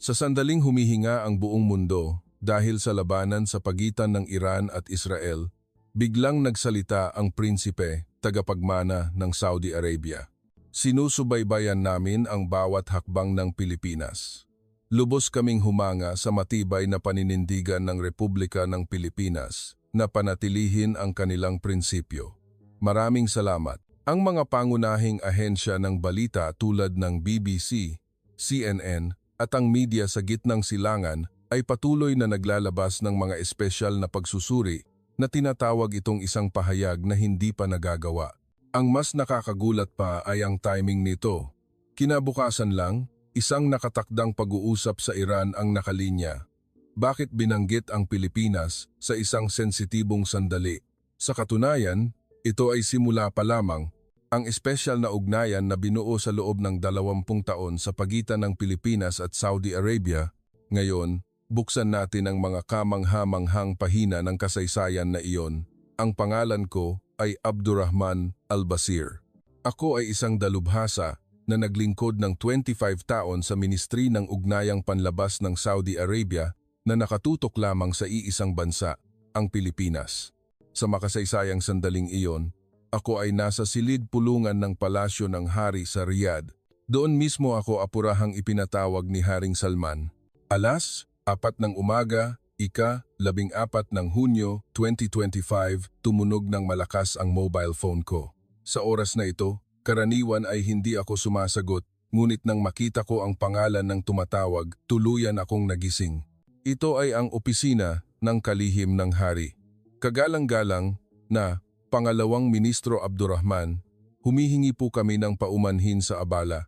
Sa sandaling humihinga ang buong mundo dahil sa labanan sa pagitan ng Iran at Israel, biglang nagsalita ang prinsipe, tagapagmana ng Saudi Arabia. Sinusubaybayan namin ang bawat hakbang ng Pilipinas. Lubos kaming humanga sa matibay na paninindigan ng Republika ng Pilipinas na panatilihin ang kanilang prinsipyo. Maraming salamat. Ang mga pangunahing ahensya ng balita tulad ng BBC, CNN at ang media sa gitnang silangan ay patuloy na naglalabas ng mga espesyal na pagsusuri na tinatawag itong isang pahayag na hindi pa nagagawa. Ang mas nakakagulat pa ay ang timing nito. Kinabukasan lang, isang nakatakdang pag-uusap sa Iran ang nakalinya. Bakit binanggit ang Pilipinas sa isang sensitibong sandali? Sa katunayan, ito ay simula pa lamang, ang espesyal na ugnayan na binuo sa loob ng 20 taon sa pagitan ng Pilipinas at Saudi Arabia. Ngayon, buksan natin ang mga kamangha-manghang pahina ng kasaysayan na iyon. Ang pangalan ko ay Abdurrahman Al-Basir. Ako ay isang dalubhasa na naglingkod ng 25 taon sa Ministry ng Ugnayang Panlabas ng Saudi Arabia na nakatutok lamang sa iisang bansa, ang Pilipinas. Sa makasaysayang sandaling iyon, ako ay nasa silid pulungan ng palasyo ng hari sa Riyadh. Doon mismo ako apurahang ipinatawag ni Haring Salman. Alas 4 ng umaga, ika-14 ng Hunyo 2025, tumunog ng malakas ang mobile phone ko. Sa oras na ito, karaniwan ay hindi ako sumasagot, ngunit nang makita ko ang pangalan ng tumatawag, tuluyan akong nagising. Ito ay ang opisina ng kalihim ng hari. Kagalang-galang na Pangalawang Ministro Abdurrahman, humihingi po kami ng paumanhin sa abala.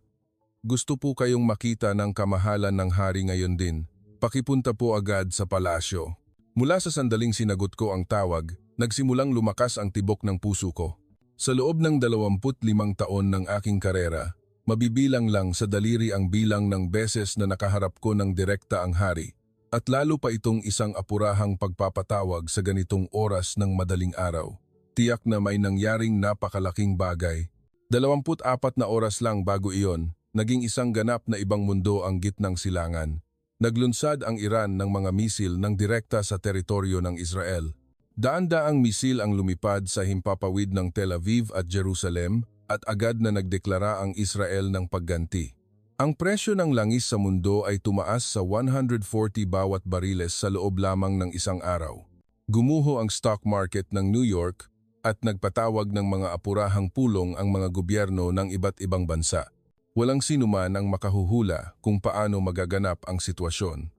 Gusto po kayong makita ng kamahalan ng hari ngayon din. Pakipunta po agad sa palasyo. Mula sa sandaling sinagot ko ang tawag, nagsimulang lumakas ang tibok ng puso ko. Sa loob ng 25 taon ng aking karera, mabibilang lang sa daliri ang bilang ng beses na nakaharap ko ng direkta ang hari. At lalo pa itong isang apurahang pagpapatawag sa ganitong oras ng madaling araw. Tiyak na may nangyaring napakalaking bagay. 24 na oras lang bago iyon, naging isang ganap na ibang mundo ang gitnang silangan. Naglunsad ang Iran ng mga misil ng direkta sa teritoryo ng Israel. Daan-daang misil ang lumipad sa himpapawid ng Tel Aviv at Jerusalem at agad na nagdeklara ang Israel ng pagganti. Ang presyo ng langis sa mundo ay tumaas sa 140 bawat bariles sa loob lamang ng isang araw. Gumuho ang stock market ng New York at nagpatawag ng mga apurahang pulong ang mga gobyerno ng iba't ibang bansa. Walang sinuman ang makahuhula kung paano magaganap ang sitwasyon.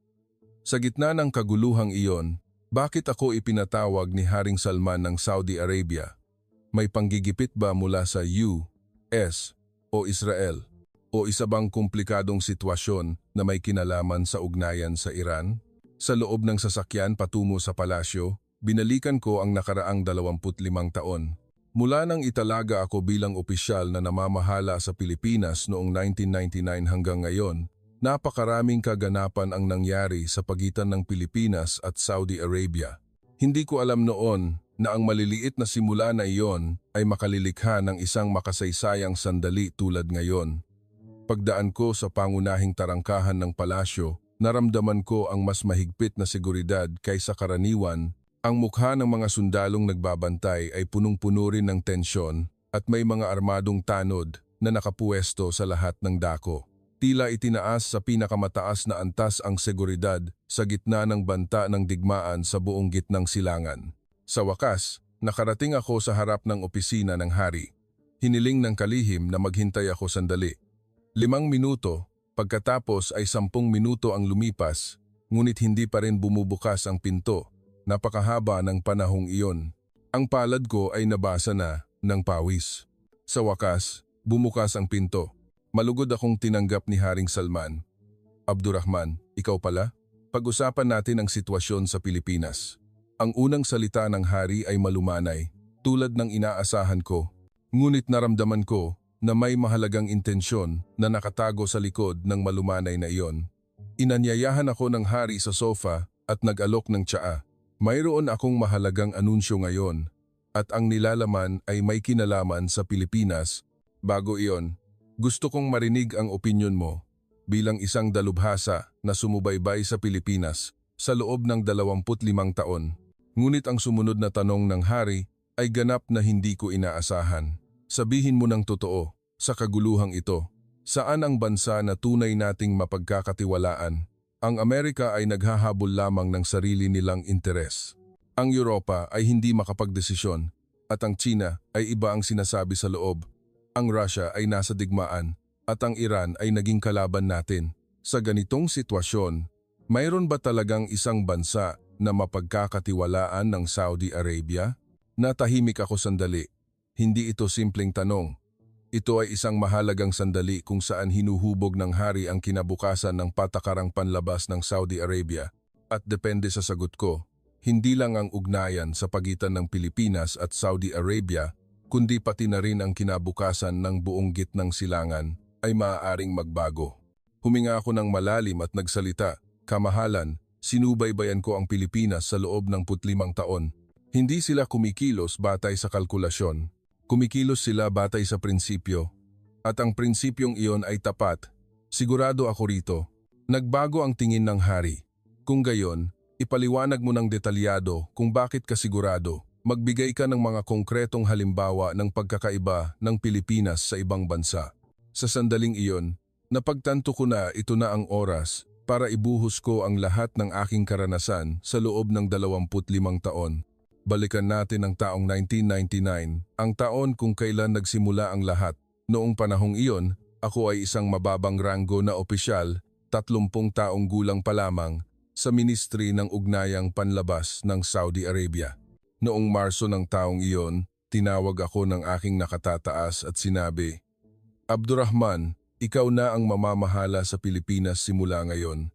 Sa gitna ng kaguluhang iyon, bakit ako ipinatawag ni Haring Salman ng Saudi Arabia? May panggigipit ba mula sa US o Israel? O isa bang komplikadong sitwasyon na may kinalaman sa ugnayan sa Iran? Sa loob ng sasakyan patungo sa palasyo, binalikan ko ang nakaraang 25 taon. Mula nang italaga ako bilang opisyal na namamahala sa Pilipinas noong 1999 hanggang ngayon, napakaraming kaganapan ang nangyari sa pagitan ng Pilipinas at Saudi Arabia. Hindi ko alam noon na ang maliliit na simula na iyon ay makalilikha ng isang makasaysayang sandali tulad ngayon. Pagdaan ko sa pangunahing tarangkahan ng palasyo, naramdaman ko ang mas mahigpit na seguridad kaysa karaniwan. Ang mukha ng mga sundalong nagbabantay ay punong-puno rin ng tensyon at may mga armadong tanod na nakapuesto sa lahat ng dako. Tila itinaas sa pinakamataas na antas ang seguridad sa gitna ng banta ng digmaan sa buong gitnang silangan. Sa wakas, nakarating ako sa harap ng opisina ng hari. Hiniling ng kalihim na maghintay ako sandali. 5 minuto, pagkatapos ay 10 minuto ang lumipas, ngunit hindi pa rin bumubukas ang pinto. Napakahaba ng panahong iyon. Ang palad ko ay nabasa na ng pawis. Sa wakas, bumukas ang pinto. Malugod akong tinanggap ni Haring Salman. Abdurrahman, ikaw pala? Pag-usapan natin ang sitwasyon sa Pilipinas. Ang unang salita ng hari ay malumanay, tulad ng inaasahan ko. Ngunit naramdaman ko na may mahalagang intensyon na nakatago sa likod ng malumanay na iyon. Inanyayahan ako ng hari sa sofa at nag-alok ng tsaa. Mayroon akong mahalagang anunsyo ngayon at ang nilalaman ay may kinalaman sa Pilipinas. Bago iyon, gusto kong marinig ang opinyon mo bilang isang dalubhasa na sumubaybay sa Pilipinas sa loob ng 25 taon. Ngunit ang sumunod na tanong ng hari ay ganap na hindi ko inaasahan. Sabihin mo ng totoo, sa kaguluhang ito, saan ang bansa na tunay nating mapagkakatiwalaan? Ang Amerika ay naghahabol lamang ng sarili nilang interes. Ang Europa ay hindi makapagdesisyon at ang China ay iba ang sinasabi sa loob. Ang Russia ay nasa digmaan at ang Iran ay naging kalaban natin. Sa ganitong sitwasyon, mayroon ba talagang isang bansa na mapagkakatiwalaan ng Saudi Arabia? Natahimik ako sandali. Hindi ito simpleng tanong. Ito ay isang mahalagang sandali kung saan hinuhubog ng hari ang kinabukasan ng patakarang panlabas ng Saudi Arabia. At depende sa sagot ko, hindi lang ang ugnayan sa pagitan ng Pilipinas at Saudi Arabia, kundi pati na rin ang kinabukasan ng buong gitnang silangan ay maaaring magbago. Huminga ako ng malalim at nagsalita, kamahalan, sinubaybayan ko ang Pilipinas sa loob ng 15 taon. Hindi sila kumikilos batay sa kalkulasyon. Kumikilos sila batay sa prinsipyo. At ang prinsipyong iyon ay tapat. Sigurado ako rito. Nagbago ang tingin ng hari. Kung gayon, ipaliwanag mo ng detalyado kung bakit ka sigurado. Magbigay ka ng mga konkretong halimbawa ng pagkakaiba ng Pilipinas sa ibang bansa. Sa sandaling iyon, napagtanto ko na ito na ang oras para ibuhos ko ang lahat ng aking karanasan sa loob ng 25 taon. Balikan natin ang taong 1999, ang taon kung kailan nagsimula ang lahat. Noong panahong iyon, ako ay isang mababang ranggo na opisyal, 30 taong gulang pa lamang, sa Ministry ng Ugnayang Panlabas ng Saudi Arabia. Noong Marso ng taong iyon, tinawag ako ng aking nakatataas at sinabi, Abdurrahman, ikaw na ang mamamahala sa Pilipinas simula ngayon.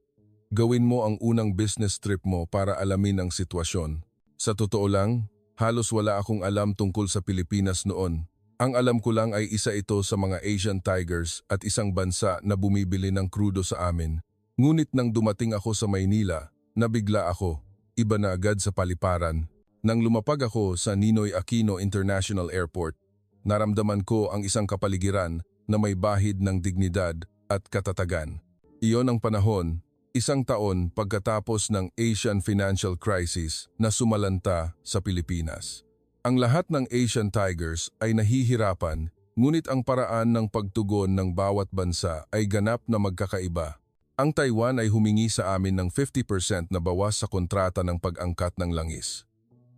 Gawin mo ang unang business trip mo para alamin ang sitwasyon. Sa totoo lang, halos wala akong alam tungkol sa Pilipinas noon. Ang alam ko lang ay isa ito sa mga Asian Tigers at isang bansa na bumibili ng krudo sa amin. Ngunit nang dumating ako sa Maynila, nabigla ako, iba na agad sa paliparan. Nang lumapag ako sa Ninoy Aquino International Airport, naramdaman ko ang isang kapaligiran na may bahid ng dignidad at katatagan. Iyon ang panahon, isang taon pagkatapos ng Asian Financial Crisis na sumalanta sa Pilipinas. Ang lahat ng Asian Tigers ay nahihirapan, ngunit ang paraan ng pagtugon ng bawat bansa ay ganap na magkakaiba. Ang Taiwan ay humingi sa amin ng 50% na bawas sa kontrata ng pag-angkat ng langis.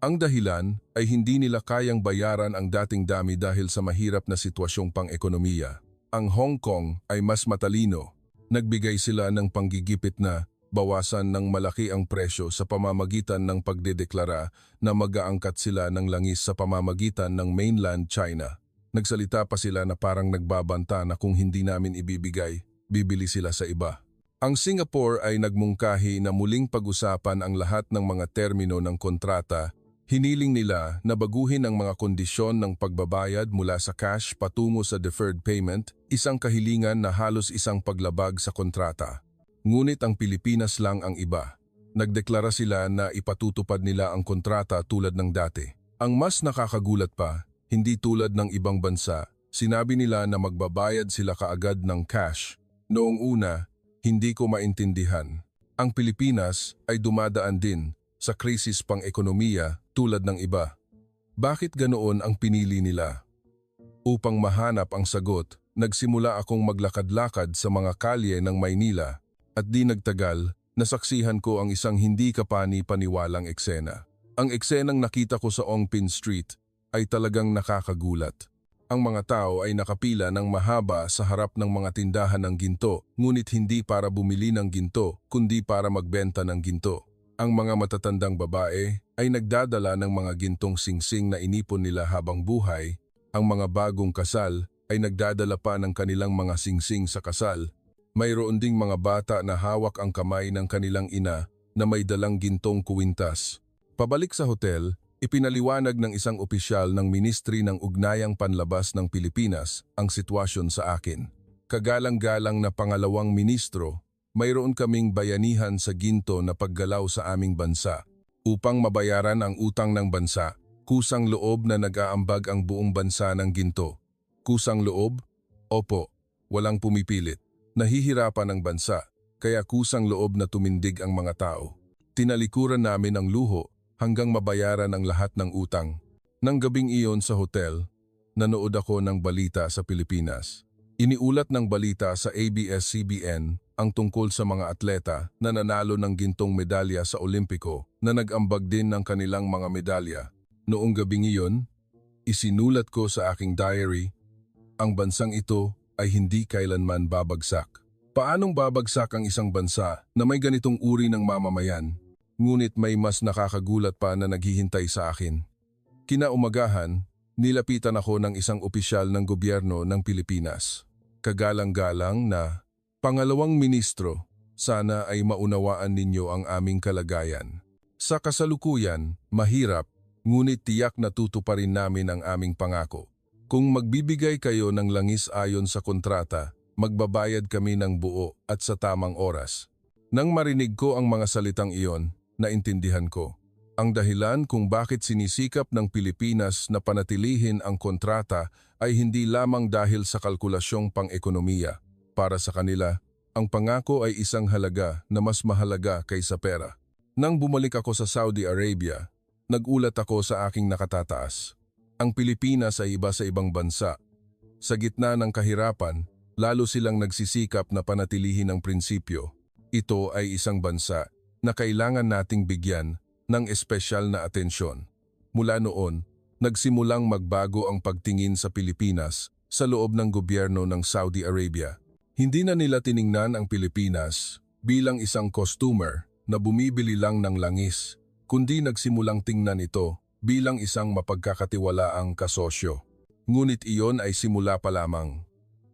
Ang dahilan ay hindi nila kayang bayaran ang dating dami dahil sa mahirap na sitwasyong pang-ekonomiya. Ang Hong Kong ay mas matalino. Nagbigay sila ng panggigipit na bawasan ng malaki ang presyo sa pamamagitan ng pagdedeklara na mag-aangkat sila ng langis sa pamamagitan ng mainland China. Nagsalita pa sila na parang nagbabanta na kung hindi namin ibibigay, bibili sila sa iba. Ang Singapore ay nagmungkahi na muling pag-usapan ang lahat ng mga termino ng kontrata. Hiniling nila na baguhin ang mga kondisyon ng pagbabayad mula sa cash patungo sa deferred payment, isang kahilingan na halos isang paglabag sa kontrata. Ngunit ang Pilipinas lang ang iba. Nagdeklara sila na ipatutupad nila ang kontrata tulad ng dati. Ang mas nakakagulat pa, hindi tulad ng ibang bansa, sinabi nila na magbabayad sila kaagad ng cash. Noong una, hindi ko maintindihan. Ang Pilipinas ay dumadaan din sa krisis pang-ekonomiya tulad ng iba. Bakit ganoon ang pinili nila? Upang mahanap ang sagot, nagsimula akong maglakad-lakad sa mga kalye ng Maynila at di nagtagal, nasaksihan ko ang isang hindi kapani-paniwalang eksena. Ang eksenang nakita ko sa Ongpin Street ay talagang nakakagulat. Ang mga tao ay nakapila ng mahaba sa harap ng mga tindahan ng ginto, ngunit hindi para bumili ng ginto, kundi para magbenta ng ginto. Ang mga matatandang babae ay nagdadala ng mga gintong singsing na inipon nila habang buhay. Ang mga bagong kasal ay nagdadala pa ng kanilang mga singsing sa kasal. Mayroon ding mga bata na hawak ang kamay ng kanilang ina na may dalang gintong kuwintas. Pabalik sa hotel, ipinaliwanag ng isang opisyal ng Ministry ng Ugnayang Panlabas ng Pilipinas ang sitwasyon sa akin. Kagalang-galang na pangalawang ministro, mayroon kaming bayanihan sa ginto na paggalaw sa aming bansa. Upang mabayaran ang utang ng bansa, kusang loob na nag-aambag ang buong bansa ng ginto. Kusang loob? Opo, walang pumipilit. Nahihirapan ang bansa, kaya kusang loob na tumindig ang mga tao. Tinalikuran namin ang luho hanggang mabayaran ang lahat ng utang. Nang gabing iyon sa hotel, nanood ako ng balita sa Pilipinas. Iniulat ng balita sa ABS-CBN ang tungkol sa mga atleta na nanalo ng gintong medalya sa Olimpiko na nag-ambag din ng kanilang mga medalya. Noong gabing iyon, isinulat ko sa aking diary, ang bansang ito ay hindi kailanman babagsak. Paanong babagsak ang isang bansa na may ganitong uri ng mamamayan? Ngunit may mas nakakagulat pa na naghihintay sa akin. Kinaumagahan, nilapitan ako ng isang opisyal ng gobyerno ng Pilipinas. Kagalang-galang na, "Pangalawang ministro, sana ay maunawaan ninyo ang aming kalagayan. Sa kasalukuyan, mahirap, ngunit tiyak na tutuparin namin ang aming pangako. Kung magbibigay kayo ng langis ayon sa kontrata, magbabayad kami ng buo at sa tamang oras." Nang marinig ko ang mga salitang iyon, naintindihan ko ang dahilan kung bakit sinisikap ng Pilipinas na panatilihin ang kontrata ay hindi lamang dahil sa kalkulasyong pang-ekonomiya. Para sa kanila, ang pangako ay isang halaga na mas mahalaga kaysa pera. Nang bumalik ako sa Saudi Arabia, nagulat ako sa aking nakatataas. Ang Pilipinas ay iba sa ibang bansa. Sa gitna ng kahirapan, lalo silang nagsisikap na panatilihin ang prinsipyo. Ito ay isang bansa na kailangan nating bigyan ng espesyal na atensyon. Mula noon, nagsimulang magbago ang pagtingin sa Pilipinas sa loob ng gobyerno ng Saudi Arabia. Hindi na nila tiningnan ang Pilipinas bilang isang customer na bumibili lang ng langis, kundi nagsimulang tingnan ito bilang isang mapagkakatiwalaang kasosyo. Ngunit iyon ay simula pa lamang.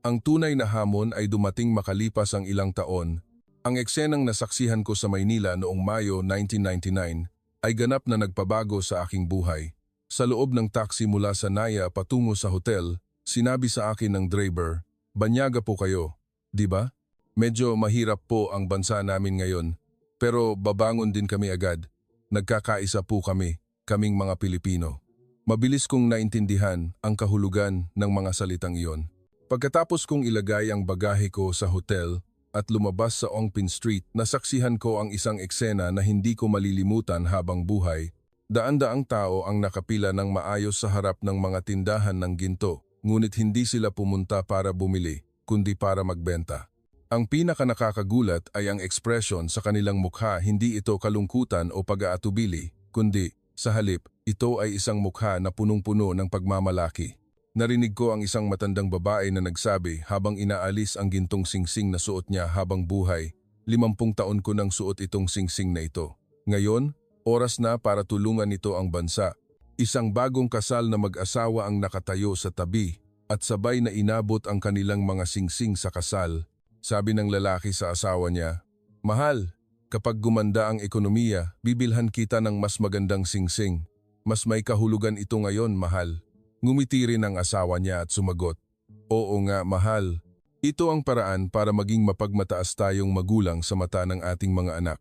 Ang tunay na hamon ay dumating makalipas ang ilang taon. Ang eksenang nasaksihan ko sa Maynila noong Mayo 1999 ay ganap na nagpabago sa aking buhay. Sa loob ng taxi mula sa Naya patungo sa hotel, sinabi sa akin ng driver, "Banyaga po kayo, di ba? Medyo mahirap po ang bansa namin ngayon, pero babangon din kami agad. Nagkakaisa po kami, kaming mga Pilipino." Mabilis kong naintindihan ang kahulugan ng mga salitang iyon. Pagkatapos kong ilagay ang bagahe ko sa hotel at lumabas sa Ongpin Street, nasaksihan ko ang isang eksena na hindi ko malilimutan habang buhay. Daan-daang tao ang nakapila ng maayos sa harap ng mga tindahan ng ginto, ngunit hindi sila pumunta para bumili, kundi para magbenta. Ang pinakanakakagulat ay ang ekspresyon sa kanilang mukha. Hindi ito kalungkutan o pag-aatubili, kundi sa halip, ito ay isang mukha na punong-puno ng pagmamalaki. Narinig ko ang isang matandang babae na nagsabi habang inaalis ang gintong singsing na suot niya habang buhay, 50 taon ko nang suot itong singsing na ito. Ngayon, oras na para tulungan ito ang bansa. Isang bagong kasal na mag-asawa ang nakatayo sa tabi at sabay na inabot ang kanilang mga singsing sa kasal. Sabi ng lalaki sa asawa niya, "Mahal, kapag gumanda ang ekonomiya, bibilhan kita ng mas magandang singsing. Mas may kahulugan ito ngayon, mahal." Ngumiti rin ang asawa niya at sumagot, "Oo nga, mahal. Ito ang paraan para maging mapagmataas tayong magulang sa mata ng ating mga anak."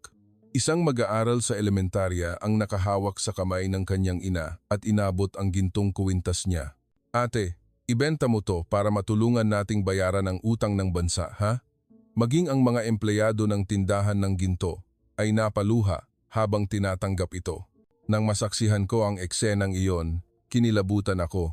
Isang mag-aaral sa elementarya ang nakahawak sa kamay ng kanyang ina at inabot ang gintong kuwintas niya. "Ate, ibenta mo to para matulungan nating bayaran ang utang ng bansa, ha?" Maging ang mga empleyado ng tindahan ng ginto ay napaluha habang tinatanggap ito. Nang masaksihan ko ang eksenang iyon, kinilabutan ako.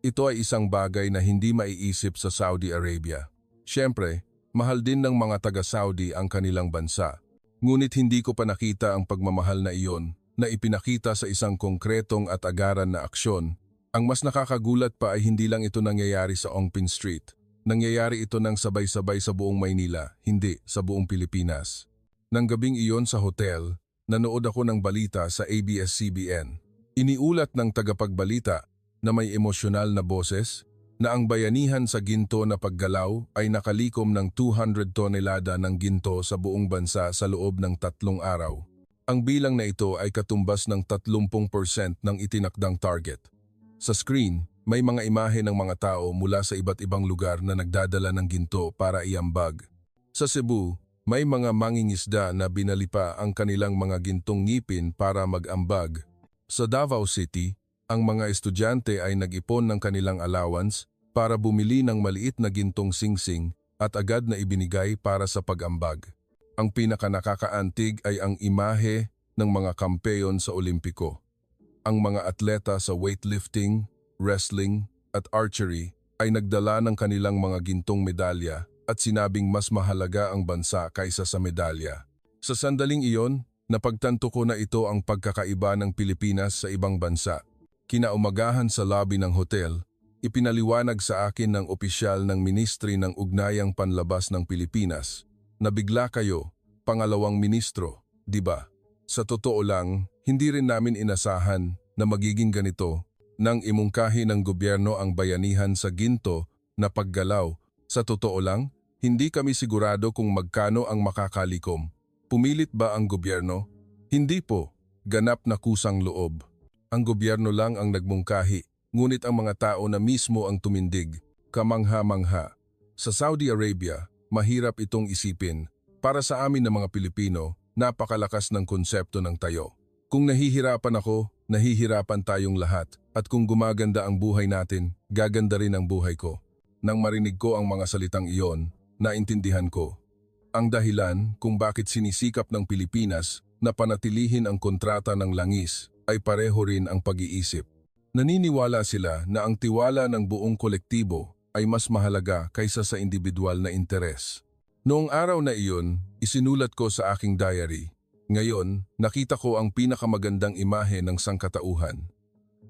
Ito ay isang bagay na hindi maiisip sa Saudi Arabia. Siyempre, mahal din ng mga taga-Saudi ang kanilang bansa. Ngunit hindi ko pa nakita ang pagmamahal na iyon na ipinakita sa isang konkretong at agaran na aksyon. Ang mas nakakagulat pa ay hindi lang ito nangyayari sa Ongpin Street. Nangyayari ito ng sabay-sabay sa buong Maynila, hindi sa buong Pilipinas. Nang gabing iyon sa hotel, nanood ako ng balita sa ABS-CBN. Iniulat ng tagapagbalita na may emosyonal na boses na ang bayanihan sa ginto na paggalaw ay nakalikom ng 200 tonelada ng ginto sa buong bansa sa loob ng 3 araw. Ang bilang na ito ay katumbas ng 30% ng itinakdang target. Sa screen, may mga imahe ng mga tao mula sa iba't ibang lugar na nagdadala ng ginto para iambag. Sa Cebu, may mga mangingisda na binalipa ang kanilang mga gintong ngipin para mag-ambag. Sa Davao City, ang mga estudyante ay nag-ipon ng kanilang allowance para bumili ng maliit na gintong singsing at agad na ibinigay para sa pag-ambag. Ang pinakanakakaantig ay ang imahe ng mga kampeyon sa Olimpiko. Ang mga atleta sa weightlifting, wrestling at archery ay nagdala ng kanilang mga gintong medalya at sinabing mas mahalaga ang bansa kaysa sa medalya. Sa sandaling iyon, napagtanto ko na ito ang pagkakaiba ng Pilipinas sa ibang bansa. Kinaumagahan sa lobby ng hotel, ipinaliwanag sa akin ng opisyal ng Ministry ng Ugnayang Panlabas ng Pilipinas na bigla kayo, pangalawang ministro, di ba? Sa totoo lang, hindi rin namin inasahan na magiging ganito nang imungkahi ng gobyerno ang bayanihan sa ginto na paggalaw. Sa totoo lang, hindi kami sigurado kung magkano ang makakalikom. Pumilit ba ang gobyerno? Hindi po, ganap na kusang loob. Ang gobyerno lang ang nagmungkahi, ngunit ang mga tao na mismo ang tumindig, kamangha-mangha. Sa Saudi Arabia, mahirap itong isipin. Para sa amin na mga Pilipino, napakalakas ng konsepto ng tayo. Kung nahihirapan ako, nahihirapan tayong lahat. At kung gumaganda ang buhay natin, gaganda rin ang buhay ko. Nang marinig ko ang mga salitang iyon, naintindihan ko ang dahilan kung bakit sinisikap ng Pilipinas na panatilihin ang kontrata ng langis ay pareho rin ang pag-iisip. Naniniwala sila na ang tiwala ng buong kolektibo ay mas mahalaga kaysa sa individual na interes. Noong araw na iyon, isinulat ko sa aking diary. Ngayon, nakita ko ang pinakamagandang imahe ng sangkatauhan.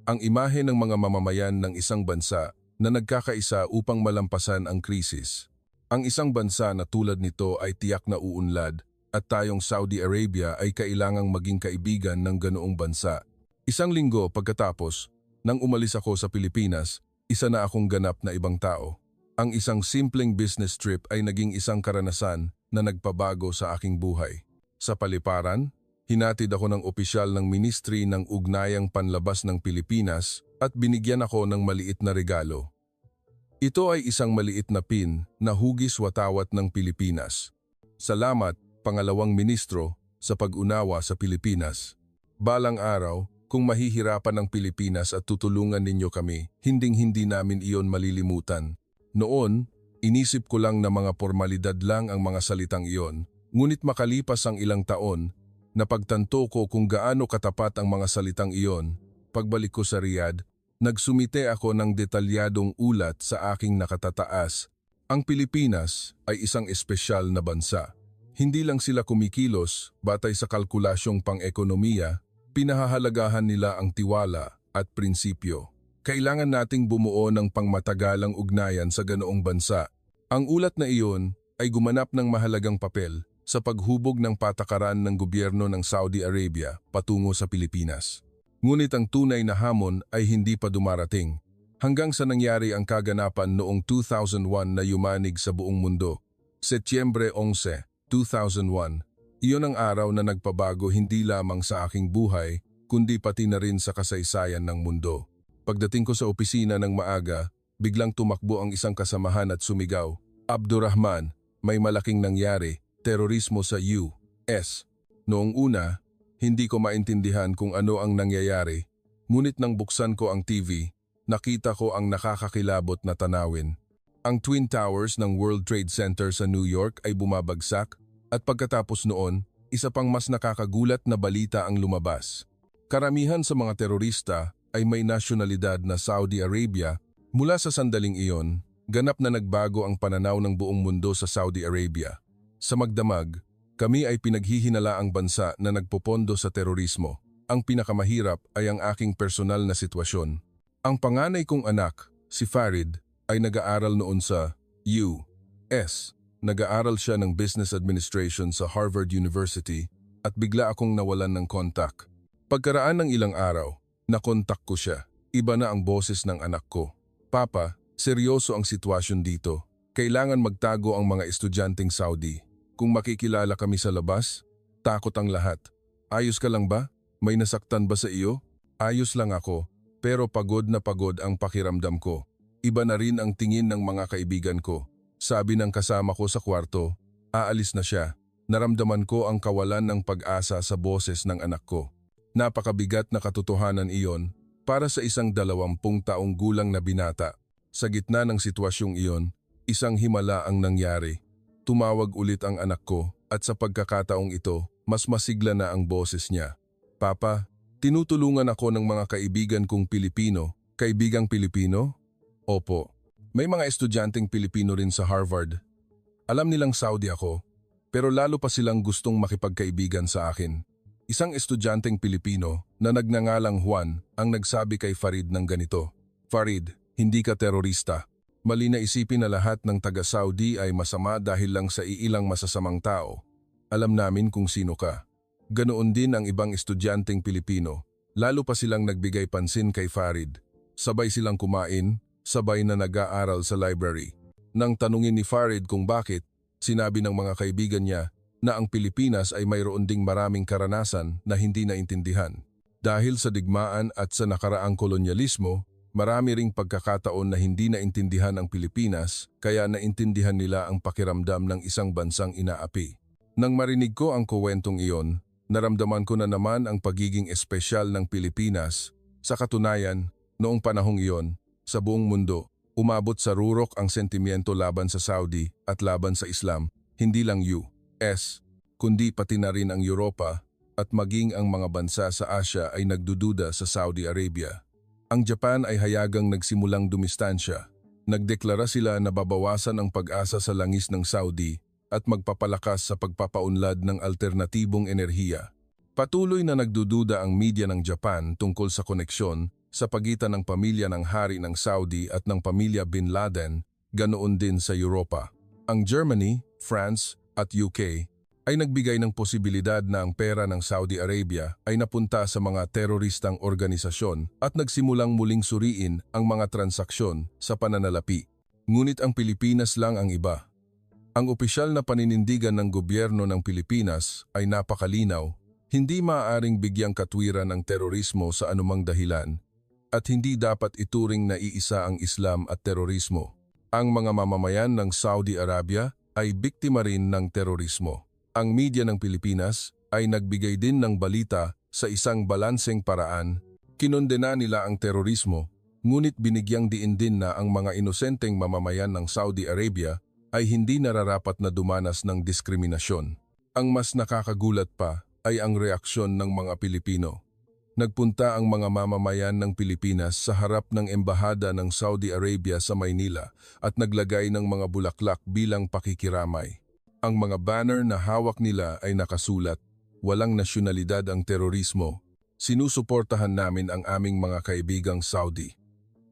Ang imahe ng mga mamamayan ng isang bansa na nagkakaisa upang malampasan ang krisis. Ang isang bansa na tulad nito ay tiyak na uunlad at tayong Saudi Arabia ay kailangang maging kaibigan ng ganoong bansa. Isang linggo pagkatapos, nang umalis ako sa Pilipinas, isa na akong ganap na ibang tao. Ang isang simpleng business trip ay naging isang karanasan na nagpabago sa aking buhay. Sa paliparan, hinatid ako ng opisyal ng Ministry ng Ugnayang Panlabas ng Pilipinas at binigyan ako ng maliit na regalo. Ito ay isang maliit na pin na hugis watawat ng Pilipinas. Salamat, pangalawang ministro, sa pag-unawa sa Pilipinas. Balang araw, kung mahihirapan ang Pilipinas at tutulungan ninyo kami, hinding-hindi namin iyon malilimutan. Noon, inisip ko lang na mga formalidad lang ang mga salitang iyon, ngunit makalipas ang ilang taon, napagtanto ko kung gaano katapat ang mga salitang iyon. Pagbalik ko sa Riyadh, nagsumite ako ng detalyadong ulat sa aking nakatataas. Ang Pilipinas ay isang espesyal na bansa. Hindi lang sila kumikilos batay sa kalkulasyong pang-ekonomiya, pinahahalagahan nila ang tiwala at prinsipyo. Kailangan nating bumuo ng pangmatagalang ugnayan sa ganoong bansa. Ang ulat na iyon ay gumanap ng mahalagang papel sa paghubog ng patakaran ng gobyerno ng Saudi Arabia patungo sa Pilipinas. Ngunit ang tunay na hamon ay hindi pa dumarating, hanggang sa nangyari ang kaganapan noong 2001 na yumanig sa buong mundo. Setyembre 11, 2001, iyon ang araw na nagpabago hindi lamang sa aking buhay, kundi pati na rin sa kasaysayan ng mundo. Pagdating ko sa opisina ng maaga, biglang tumakbo ang isang kasamahan at sumigaw, "Abdurrahman, may malaking nangyari, terorismo sa US." Noong una, hindi ko maintindihan kung ano ang nangyayari, ngunit nang buksan ko ang TV, nakita ko ang nakakakilabot na tanawin. Ang Twin Towers ng World Trade Center sa New York ay bumabagsak at pagkatapos noon, isa pang mas nakakagulat na balita ang lumabas. Karamihan sa mga terorista ay may nasyonalidad na Saudi Arabia. Mula sa sandaling iyon, ganap na nagbago ang pananaw ng buong mundo sa Saudi Arabia. Sa magdamag, kami ay pinaghihinalaang bansa na nagpopondo sa terorismo. Ang pinakamahirap ay ang aking personal na sitwasyon. Ang panganay kong anak, si Farid, ay nag-aaral noon sa US. Nag-aaral siya ng Business Administration sa Harvard University at bigla akong nawalan ng kontak. Pagkaraan ng ilang araw, nakontak ko siya. Iba na ang boses ng anak ko. "Papa, seryoso ang sitwasyon dito. Kailangan magtago ang mga estudyanteng Saudi. Kung makikilala kami sa labas, takot ang lahat. Ayos ka lang ba? May nasaktan ba sa iyo?" Ayos lang ako, pero pagod na pagod ang pakiramdam ko. Iba na rin ang tingin ng mga kaibigan ko. Sabi ng kasama ko sa kwarto, aalis na siya. Naramdaman ko ang kawalan ng pag-asa sa boses ng anak ko. Napakabigat na katotohanan iyon para sa isang 20 taong gulang na binata. Sa gitna ng sitwasyong iyon, isang himala ang nangyari. Tumawag ulit ang anak ko At sa pagkakataong ito, mas masigla na ang boses niya. Papa, tinutulungan ako ng mga kaibigan kong Pilipino. Kaibigang Pilipino? Opo. May mga estudyanteng Pilipino rin sa Harvard. Alam nilang Saudi ako, pero lalo pa silang gustong makipagkaibigan sa akin. Isang estudyanteng Pilipino na nagngangalang Juan ang nagsabi kay Farid ng ganito, Farid, hindi ka terorista. Mali na isipin na lahat ng taga-Saudi ay masama dahil lang sa iilang masasamang tao. Alam namin kung sino ka. Ganoon din ang ibang estudyanteng Pilipino. Lalo pa silang nagbigay pansin kay Farid. Sabay silang kumain, sabay na nag-aaral sa library. Nang tanungin ni Farid kung bakit, sinabi ng mga kaibigan niya na ang Pilipinas ay mayroon ding maraming karanasan na hindi naintindihan. Dahil sa digmaan at sa nakaraang kolonyalismo, marami ring pagkakataon na hindi naintindihan ang Pilipinas kaya naintindihan nila ang pakiramdam ng isang bansang inaapi. Nang marinig ko ang kuwentong iyon, naramdaman ko na naman ang pagiging espesyal ng Pilipinas. Sa katunayan, noong panahong iyon, sa buong mundo, umabot sa rurok ang sentimiento laban sa Saudi at laban sa Islam, hindi lang US, kundi pati na rin ang Europa at maging ang mga bansa sa Asia ay nagdududa sa Saudi Arabia. Ang Japan ay hayagang nagsimulang dumistansya. Nagdeklara sila na babawasan ang pag-asa sa langis ng Saudi at magpapalakas sa pagpapaunlad ng alternatibong enerhiya. Patuloy na nagdududa ang media ng Japan tungkol sa koneksyon sa pagitan ng pamilya ng hari ng Saudi at ng pamilya Bin Laden, ganoon din sa Europa. Ang Germany, France at UK ay nagbigay ng posibilidad na ang pera ng Saudi Arabia ay napunta sa mga teroristang organisasyon at nagsimulang muling suriin ang mga transaksyon sa pananalapi. Ngunit ang Pilipinas lang ang iba. Ang opisyal na paninindigan ng gobyerno ng Pilipinas ay napakalinaw, hindi maaaring bigyang katwiran ang terorismo sa anumang dahilan at hindi dapat ituring na iisa ang Islam at terorismo. Ang mga mamamayan ng Saudi Arabia ay biktima rin ng terorismo. Ang media ng Pilipinas ay nagbigay din ng balita sa isang balanseng paraan. Kinondena nila ang terorismo, ngunit binigyang diin din na ang mga inosenteng mamamayan ng Saudi Arabia ay hindi nararapat na dumanas ng diskriminasyon. Ang mas nakakagulat pa ay ang reaksyon ng mga Pilipino. Nagpunta ang mga mamamayan ng Pilipinas sa harap ng embahada ng Saudi Arabia sa Maynila at naglagay ng mga bulaklak bilang pakikiramay. Ang mga banner na hawak nila ay nakasulat, walang nasyonalidad ang terorismo. Sinusuportahan namin ang aming mga kaibigang Saudi.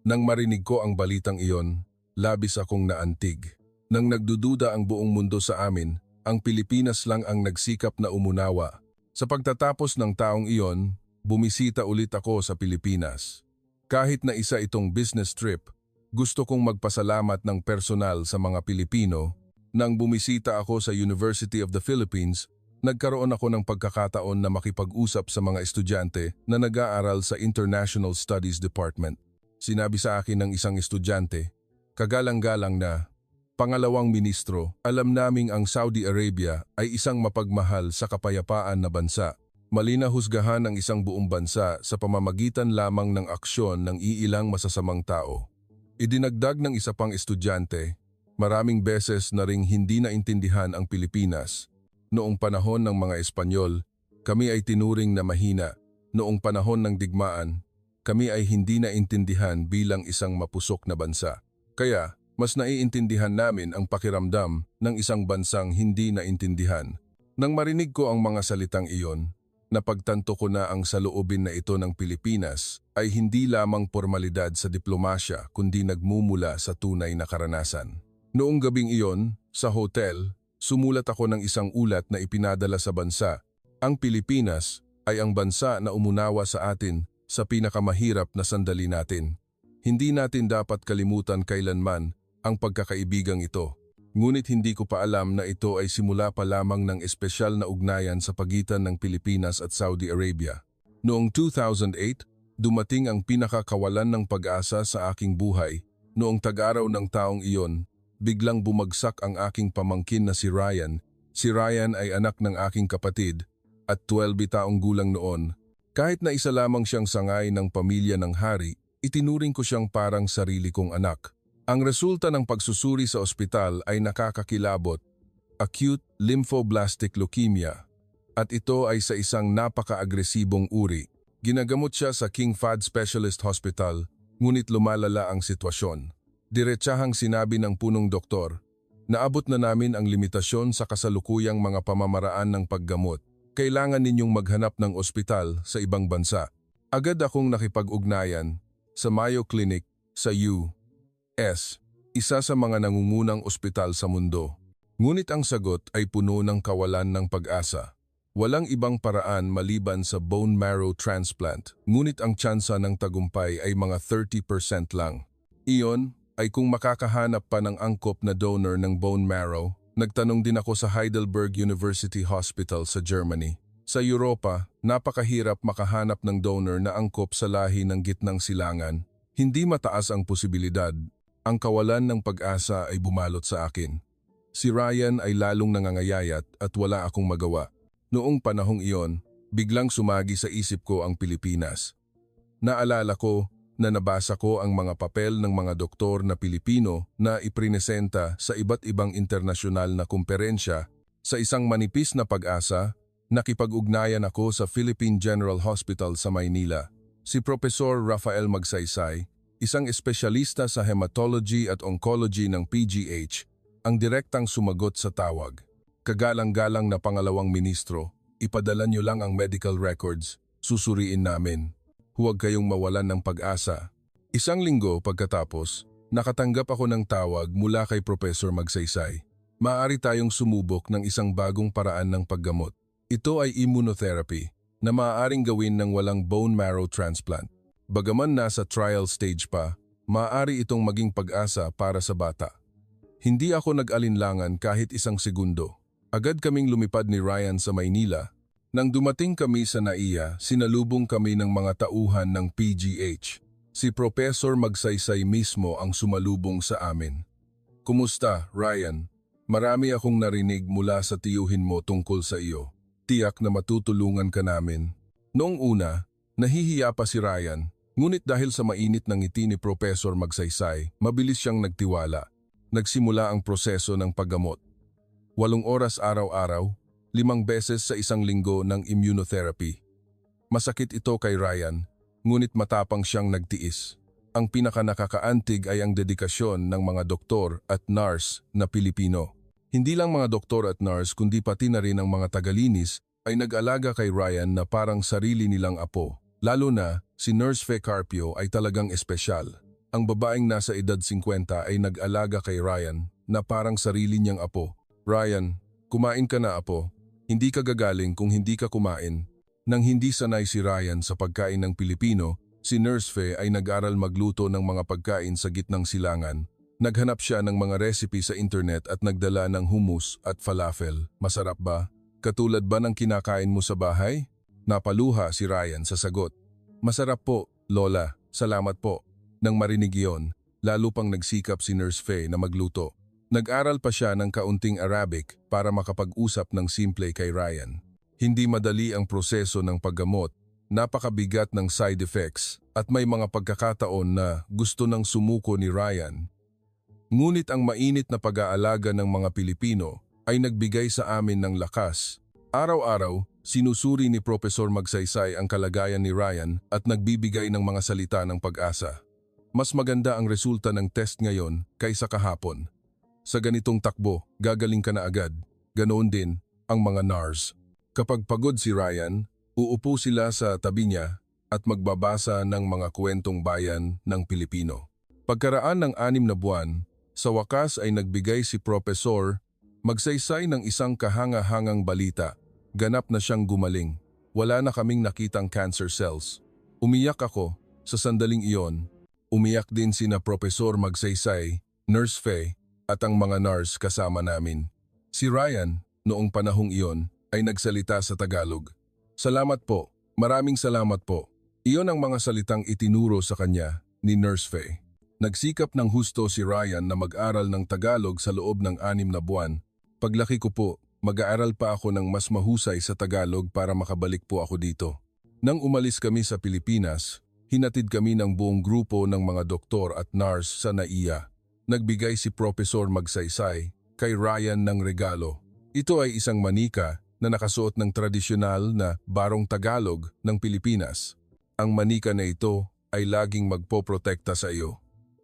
Nang marinig ko ang balitang iyon, labis akong naantig. Nang nagdududa ang buong mundo sa amin, ang Pilipinas lang ang nagsikap na umunawa. Sa pagtatapos ng taong iyon, bumisita ulit ako sa Pilipinas. Kahit na isa itong business trip, gusto kong magpasalamat ng personal sa mga Pilipino. Nang bumisita ako sa University of the Philippines, nagkaroon ako ng pagkakataon na makipag-usap sa mga estudyante na nag-aaral sa International Studies Department. Sinabi sa akin ng isang estudyante, kagalang-galang na, Pangalawang Ministro, alam naming ang Saudi Arabia ay isang mapagmahal sa kapayapaan na bansa. Mali na husgahan ang isang buong bansa sa pamamagitan lamang ng aksyon ng iilang masasamang tao. Idinagdag ng isa pang estudyante, maraming beses na ring hindi naintindihan ang Pilipinas. Noong panahon ng mga Espanyol, kami ay tinuring na mahina. Noong panahon ng digmaan, kami ay hindi naintindihan bilang isang mapusok na bansa. Kaya, mas naiintindihan namin ang pakiramdam ng isang bansang hindi naintindihan. Nang marinig ko ang mga salitang iyon, napagtanto ko na ang saloobin na ito ng Pilipinas ay hindi lamang formalidad sa diplomasya kundi nagmumula sa tunay na karanasan. Noong gabing iyon, sa hotel, sumulat ako ng isang ulat na ipinadala sa bansa. Ang Pilipinas ay ang bansa na umunawa sa atin sa pinakamahirap na sandali natin. Hindi natin dapat kalimutan kailanman ang pagkakaibigang ito. Ngunit hindi ko pa alam na ito ay simula pa lamang ng espesyal na ugnayan sa pagitan ng Pilipinas at Saudi Arabia. Noong 2008, dumating ang pinakakawalan ng pag-asa sa aking buhay. Noong tag-araw ng taong iyon, biglang bumagsak ang aking pamangkin na si Ryan. Si Ryan ay anak ng aking kapatid at 12 taong gulang noon. Kahit na isa lamang siyang sangay ng pamilya ng hari, itinuring ko siyang parang sarili kong anak. Ang resulta ng pagsusuri sa ospital ay nakakakilabot. acute lymphoblastic leukemia, at ito ay sa isang napaka-agresibong uri. Ginagamot siya sa King Fahd Specialist Hospital, ngunit lumalala ang sitwasyon. Diretsahang sinabi ng punong doktor, naabot na namin ang limitasyon sa kasalukuyang mga pamamaraan ng paggamot. Kailangan ninyong maghanap ng ospital sa ibang bansa. Agad akong nakipag-ugnayan sa Mayo Clinic sa US, isa sa mga nangungunang ospital sa mundo. Ngunit ang sagot ay puno ng kawalan ng pag-asa. Walang ibang paraan maliban sa bone marrow transplant, ngunit ang tsansa ng tagumpay ay mga 30% lang. Iyon ay kung makakahanap pa ng angkop na donor ng bone marrow. Nagtanong din ako sa Heidelberg University Hospital sa Germany. Sa Europa, napakahirap makahanap ng donor na angkop sa lahi ng gitnang silangan. Hindi mataas ang posibilidad. Ang kawalan ng pag-asa ay bumalot sa akin. Si Ryan ay lalong nangangayayat at wala akong magawa. Noong panahong iyon, biglang sumagi sa isip ko ang Pilipinas. Naalala ko na nabasa ko ang mga papel ng mga doktor na Pilipino na iprinesenta sa iba't ibang internasyonal na kumperensya. Sa isang manipis na pag-asa, nakipag-ugnayan ako sa Philippine General Hospital sa Maynila. Si Professor Rafael Magsaysay, isang espesyalista sa hematology at oncology ng PGH, ang direktang sumagot sa tawag. Kagalang-galang na pangalawang ministro, ipadala niyo lang ang medical records, susuriin namin. Huwag kayong mawalan ng pag-asa. Isang linggo pagkatapos, nakatanggap ako ng tawag mula kay Professor Magsaysay. Maaari tayong sumubok ng isang bagong paraan ng paggamot. Ito ay immunotherapy na maaaring gawin ng walang bone marrow transplant. Bagaman nasa trial stage pa, maaari itong maging pag-asa para sa bata. Hindi ako nag-alinlangan kahit isang segundo. Agad kaming lumipad ni Ryan sa Maynila. Nang dumating kami sa NAIA, sinalubong kami ng mga tauhan ng PGH. Si Professor Magsaysay mismo ang sumalubong sa amin. Kumusta, Ryan? Marami akong narinig mula sa tiyuhin mo tungkol sa iyo. Tiyak na matutulungan ka namin. Noong una, nahihiya pa si Ryan, ngunit dahil sa mainit ng ngiti ni Professor Magsaysay, mabilis siyang nagtiwala. Nagsimula ang proseso ng paggamot. 8 oras araw-araw, 5 beses sa isang linggo ng immunotherapy. Masakit ito kay Ryan, ngunit matapang siyang nagtiis. Ang pinakanakakaantig ay ang dedikasyon ng mga doktor at nurse na Pilipino. Hindi lang mga doktor at nurse kundi pati na rin ang mga tagalinis ay nag-alaga kay Ryan na parang sarili nilang apo. Lalo na, si Nurse Fe Carpio ay talagang espesyal. Ang babaeng nasa edad 50 ay nag-alaga kay Ryan na parang sarili niyang apo. Ryan, kumain ka na apo. Hindi ka gagaling kung hindi ka kumain. Nang hindi sanay si Ryan sa pagkain ng Pilipino, si Nurse Fe ay nag-aral magluto ng mga pagkain sa gitnang silangan. Naghanap siya ng mga recipe sa internet at nagdala ng hummus at falafel. Masarap ba? Katulad ba ng kinakain mo sa bahay? Napaluha si Ryan sa sagot. Masarap po, Lola. Salamat po. Nang marinig iyon, lalo pang nagsikap si Nurse Fe na magluto. Nag-aral pa siya ng kaunting Arabic para makapag-usap ng simple kay Ryan. Hindi madali ang proseso ng paggamot, napakabigat ng side effects at may mga pagkakataon na gusto nang sumuko ni Ryan. Ngunit ang mainit na pag-aalaga ng mga Pilipino ay nagbigay sa amin ng lakas. Araw-araw, sinusuri ni Professor Magsaysay ang kalagayan ni Ryan at nagbibigay ng mga salita ng pag-asa. Mas maganda ang resulta ng test ngayon kaysa kahapon. Sa ganitong takbo, gagaling ka na agad. Ganoon din ang mga NARS. Kapag pagod si Ryan, uupo sila sa tabi niya at magbabasa ng mga kwentong bayan ng Pilipino. Pagkaraan ng 6 na buwan, sa wakas ay nagbigay si Professor Magsaysay ng isang kahanga-hangang balita. Ganap na siyang gumaling. Wala na kaming nakitang cancer cells. Umiyak ako sa sandaling iyon. Umiyak din sina Professor Magsaysay, Nurse Fe, at ang mga nurse kasama namin. Si Ryan, noong panahong iyon, ay nagsalita sa Tagalog. Salamat po, maraming salamat po. Iyon ang mga salitang itinuro sa kanya ni Nurse Fe. Nagsikap ng husto si Ryan na mag-aral ng Tagalog sa loob ng 6 na buwan. Paglaki ko po, mag-aaral pa ako ng mas mahusay sa Tagalog para makabalik po ako dito. Nang umalis kami sa Pilipinas, hinatid kami ng buong grupo ng mga doktor at nurse sa NAIA. Nagbigay si Professor Magsaysay kay Ryan ng regalo, Ito ay isang manika na nakasuot ng tradisyonal na barong Tagalog ng Pilipinas. Ang manika na ito ay laging magpoprotekta sa iyo.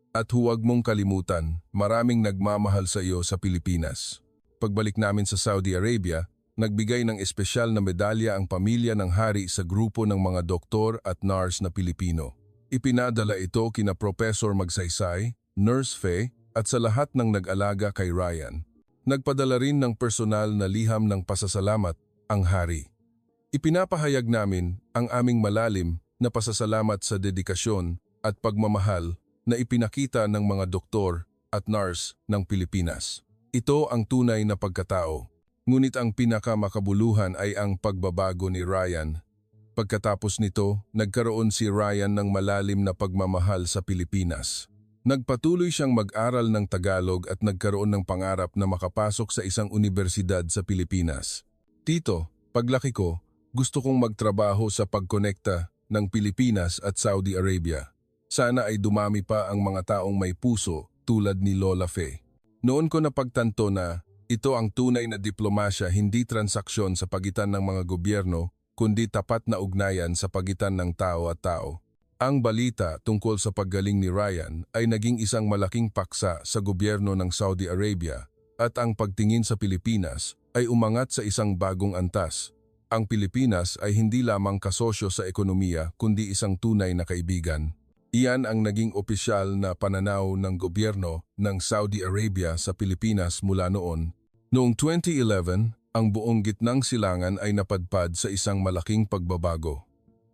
At huwag mong kalimutan, maraming nagmamahal sa iyo sa Pilipinas. Pagbalik namin sa Saudi Arabia, nagbigay ng espesyal na medalya ang pamilya ng hari sa grupo ng mga doktor at nurse na Pilipino. Ipinadala ito kina Professor Magsaysay, Nurse Faye at sa lahat ng nag-alaga kay Ryan. Nagpadala rin ng personal na liham ng pasasalamat ang hari. Ipinapahayag namin ang aming malalim na pasasalamat sa dedikasyon at pagmamahal na ipinakita ng mga doktor at nurse ng Pilipinas. Ito ang tunay na pagkatao. Ngunit ang pinakamakabuluhan ay ang pagbabago ni Ryan. Pagkatapos nito, nagkaroon si Ryan ng malalim na pagmamahal sa Pilipinas. Nagpatuloy siyang mag-aral ng Tagalog at nagkaroon ng pangarap na makapasok sa isang universidad sa Pilipinas. Tito, paglaki ko, gusto kong magtrabaho sa pagkonekta ng Pilipinas at Saudi Arabia. Sana ay dumami pa ang mga taong may puso tulad ni Lola Faye. Noon ko napagtanto na ito ang tunay na diplomasya, hindi transaksyon sa pagitan ng mga gobyerno, kundi tapat na ugnayan sa pagitan ng tao at tao. Ang balita tungkol sa paggaling ni Ryan ay naging isang malaking paksa sa gobyerno ng Saudi Arabia at ang pagtingin sa Pilipinas ay umangat sa isang bagong antas. Ang Pilipinas ay hindi lamang kasosyo sa ekonomiya kundi isang tunay na kaibigan. Iyan ang naging opisyal na pananaw ng gobyerno ng Saudi Arabia sa Pilipinas mula noon. Noong 2011, ang buong gitnang silangan ay napadpad sa isang malaking pagbabago.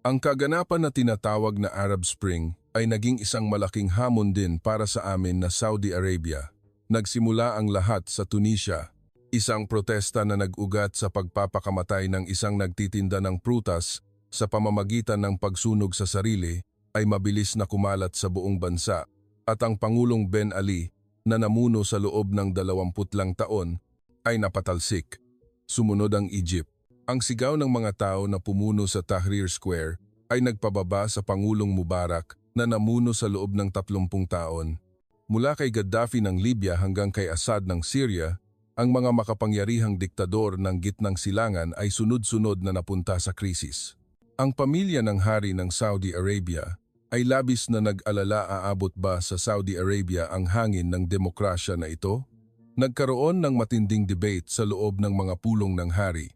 Ang kaganapan na tinatawag na Arab Spring ay naging isang malaking hamon din para sa amin na Saudi Arabia. Nagsimula ang lahat sa Tunisia, isang protesta na nag-ugat sa pagpapakamatay ng isang nagtitinda ng prutas sa pamamagitan ng pagsunog sa sarili ay mabilis na kumalat sa buong bansa at ang Pangulong Ben Ali na namuno sa loob ng 20 lang taon ay napatalsik. Sumunod ang Egypt. Ang sigaw ng mga tao na pumuno sa Tahrir Square ay nagpababa sa Pangulong Mubarak na namuno sa loob ng 30 taon. Mula kay Gaddafi ng Libya hanggang kay Assad ng Syria, ang mga makapangyarihang diktador ng gitnang silangan ay sunod-sunod na napunta sa krisis. Ang pamilya ng hari ng Saudi Arabia ay labis na nag-alala, aabot ba sa Saudi Arabia ang hangin ng demokrasya na ito? Nagkaroon ng matinding debate sa loob ng mga pulong ng hari.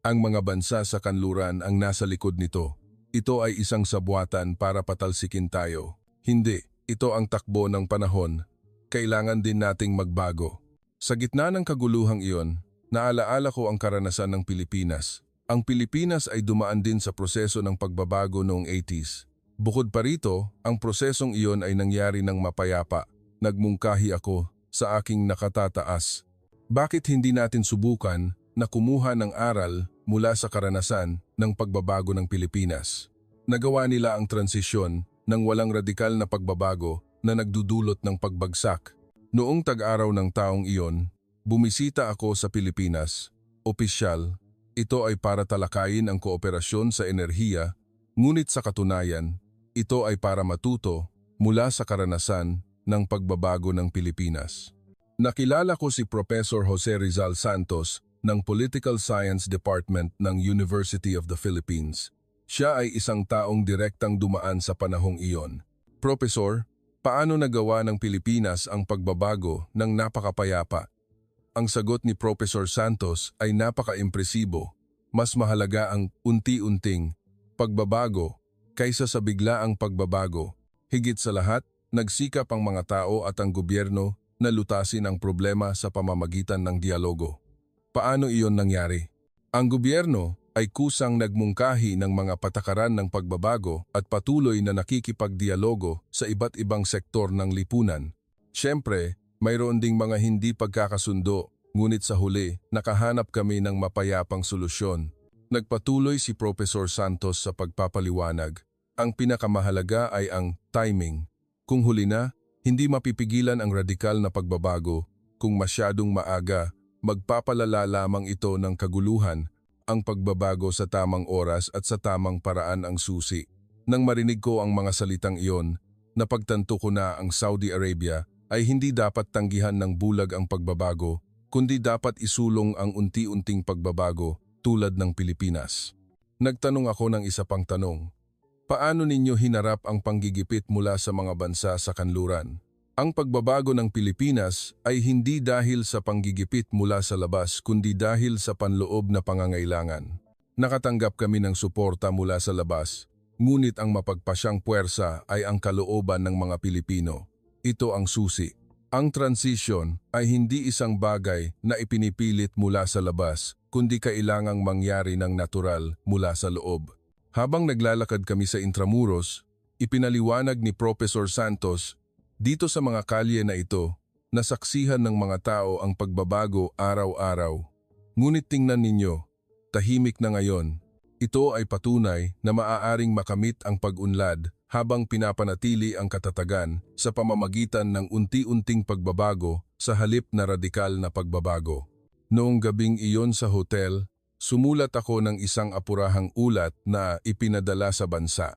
Ang mga bansa sa kanluran ang nasa likod nito. Ito ay isang sabuatan para patalsikin tayo. Hindi, ito ang takbo ng panahon. Kailangan din nating magbago. Sa gitna ng kaguluhang iyon, naalaala ko ang karanasan ng Pilipinas. Ang Pilipinas ay dumaan din sa proseso ng pagbabago noong 80s. Bukod pa rito, ang prosesong iyon ay nangyari ng mapayapa. Nagmungkahi ako sa aking nakatataas. Bakit hindi natin subukan na kumuha ng aral mula sa karanasan ng pagbabago ng Pilipinas? Nagawa nila ang transisyon ng walang radikal na pagbabago na nagdudulot ng pagbagsak. Noong tag-araw ng taong iyon, bumisita ako sa Pilipinas. Opisyal, ito ay para talakayin ang kooperasyon sa enerhiya, ngunit sa katunayan, ito ay para matuto mula sa karanasan ng pagbabago ng Pilipinas. Nakilala ko si Professor Jose Rizal Santos ng Political Science Department ng University of the Philippines. Siya ay isang taong direktang dumaan sa panahong iyon. Professor, paano nagawa ng Pilipinas ang pagbabago ng napakapayapa? Ang sagot ni Professor Santos ay napaka-impresibo. Mas mahalaga ang unti-unting pagbabago kaysa sa biglaang pagbabago. Higit sa lahat, nagsikap ang mga tao at ang gobyerno na lutasin ang problema sa pamamagitan ng dialogo. Paano iyon nangyari? Ang gobyerno ay kusang nagmungkahi ng mga patakaran ng pagbabago at patuloy na nakikipagdialogo sa iba't ibang sektor ng lipunan. Siyempre, mayroon ding mga hindi pagkakasundo, ngunit sa huli, nakahanap kami ng mapayapang solusyon. Nagpatuloy si Professor Santos sa pagpapaliwanag. Ang pinakamahalaga ay ang timing. Kung huli na, hindi mapipigilan ang radikal na pagbabago. Kung masyadong maaga, magpapalala lamang ito ng kaguluhan. Ang pagbabago sa tamang oras at sa tamang paraan ang susi. Nang marinig ko ang mga salitang iyon, napagtanto ko na ang Saudi Arabia ay hindi dapat tanggihan ng bulag ang pagbabago, kundi dapat isulong ang unti-unting pagbabago tulad ng Pilipinas. Nagtanong ako ng isa pang tanong. Paano ninyo hinarap ang panggigipit mula sa mga bansa sa kanluran? Ang pagbabago ng Pilipinas ay hindi dahil sa panggigipit mula sa labas kundi dahil sa panloob na pangangailangan. Nakatanggap kami ng suporta mula sa labas, ngunit ang mapagpasyang puwersa ay ang kalooban ng mga Pilipino. Ito ang susi. Ang transition ay hindi isang bagay na ipinipilit mula sa labas, kundi kailangang mangyari ng natural mula sa loob. Habang naglalakad kami sa Intramuros, ipinaliwanag ni Professor Santos, dito sa mga kalye na ito, nasaksihan ng mga tao ang pagbabago araw-araw. Ngunit tingnan ninyo, tahimik na ngayon. Ito ay patunay na maaaring makamit ang pag-unlad habang pinapanatili ang katatagan sa pamamagitan ng unti-unting pagbabago sa halip na radikal na pagbabago. Noong gabing iyon sa hotel, sumulat ako ng isang apurahang ulat na ipinadala sa bansa.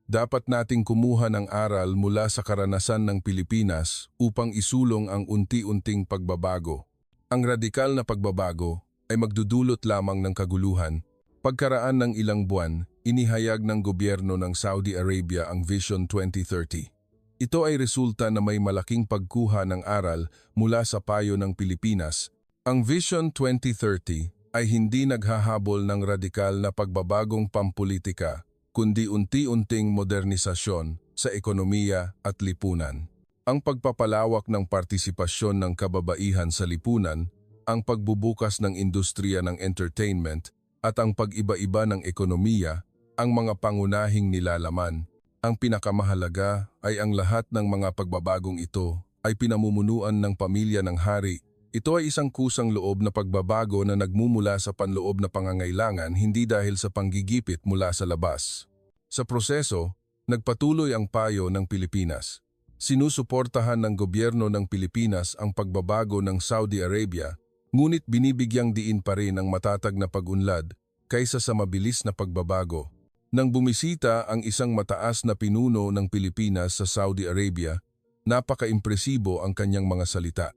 Dapat nating kumuha ng aral mula sa karanasan ng Pilipinas upang isulong ang unti-unting pagbabago. Ang radikal na pagbabago ay magdudulot lamang ng kaguluhan. Pagkaraan ng ilang buwan, inihayag ng gobyerno ng Saudi Arabia ang Vision 2030. Ito ay resulta na may malaking pagkuha ng aral mula sa payo ng Pilipinas. Ang Vision 2030 ay hindi naghahabol ng radikal na pagbabagong pampulitika, kundi unti-unting modernisasyon sa ekonomiya at lipunan. Ang pagpapalawak ng partisipasyon ng kababaihan sa lipunan, ang pagbubukas ng industriya ng entertainment, at ang pag-iba-iba ng ekonomiya, ang mga pangunahing nilalaman. Ang pinakamahalaga ay ang lahat ng mga pagbabagong ito ay pinamumunuan ng pamilya ng hari. Ito ay isang kusang loob na pagbabago na nagmumula sa panloob na pangangailangan hindi dahil sa panggigipit mula sa labas. Sa proseso, nagpatuloy ang payo ng Pilipinas. Sinusuportahan ng gobyerno ng Pilipinas ang pagbabago ng Saudi Arabia, ngunit binibigyang diin pa rin ang matatag na pag-unlad kaysa sa mabilis na pagbabago. Nang bumisita ang isang mataas na pinuno ng Pilipinas sa Saudi Arabia, napaka-impresibo ang kanyang mga salita.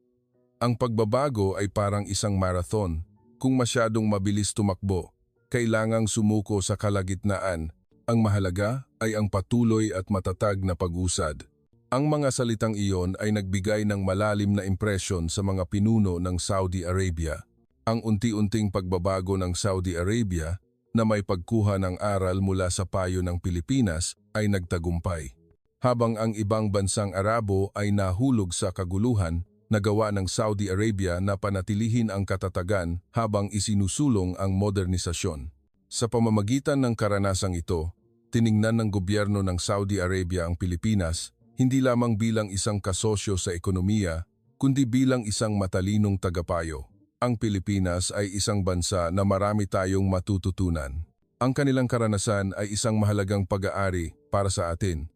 Ang pagbabago ay parang isang marathon. Kung masyadong mabilis tumakbo, kailangang sumuko sa kalagitnaan. Ang mahalaga ay ang patuloy at matatag na pag-usad. Ang mga salitang iyon ay nagbigay ng malalim na impresyon sa mga pinuno ng Saudi Arabia. Ang unti-unting pagbabago ng Saudi Arabia na may pagkuha ng aral mula sa payo ng Pilipinas ay nagtagumpay. Habang ang ibang bansang Arabo ay nahulog sa kaguluhan, nagawa ng Saudi Arabia na panatilihin ang katatagan habang isinusulong ang modernisasyon. Sa pamamagitan ng karanasang ito, tiningnan ng gobyerno ng Saudi Arabia ang Pilipinas hindi lamang bilang isang kasosyo sa ekonomiya, kundi bilang isang matalinong tagapayo. Ang Pilipinas ay isang bansa na marami tayong matututunan. Ang kanilang karanasan ay isang mahalagang pag-aari para sa atin.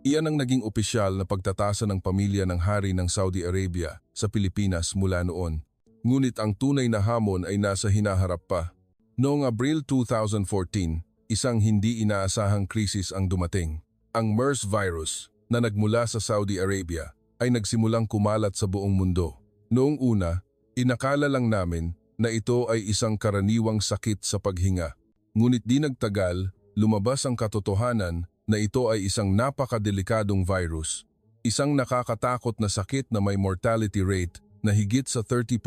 Iyan ang naging opisyal na pagtatasa ng pamilya ng hari ng Saudi Arabia sa Pilipinas mula noon. Ngunit ang tunay na hamon ay nasa hinaharap pa. Noong Abril 2014, isang hindi inaasahang krisis ang dumating. Ang MERS virus na nagmula sa Saudi Arabia ay nagsimulang kumalat sa buong mundo. Noong una, inakala lang namin na ito ay isang karaniwang sakit sa paghinga. Ngunit di nagtagal, lumabas ang katotohanan na ito ay isang napakadelikadong virus. Isang nakakatakot na sakit na may mortality rate na higit sa 30%.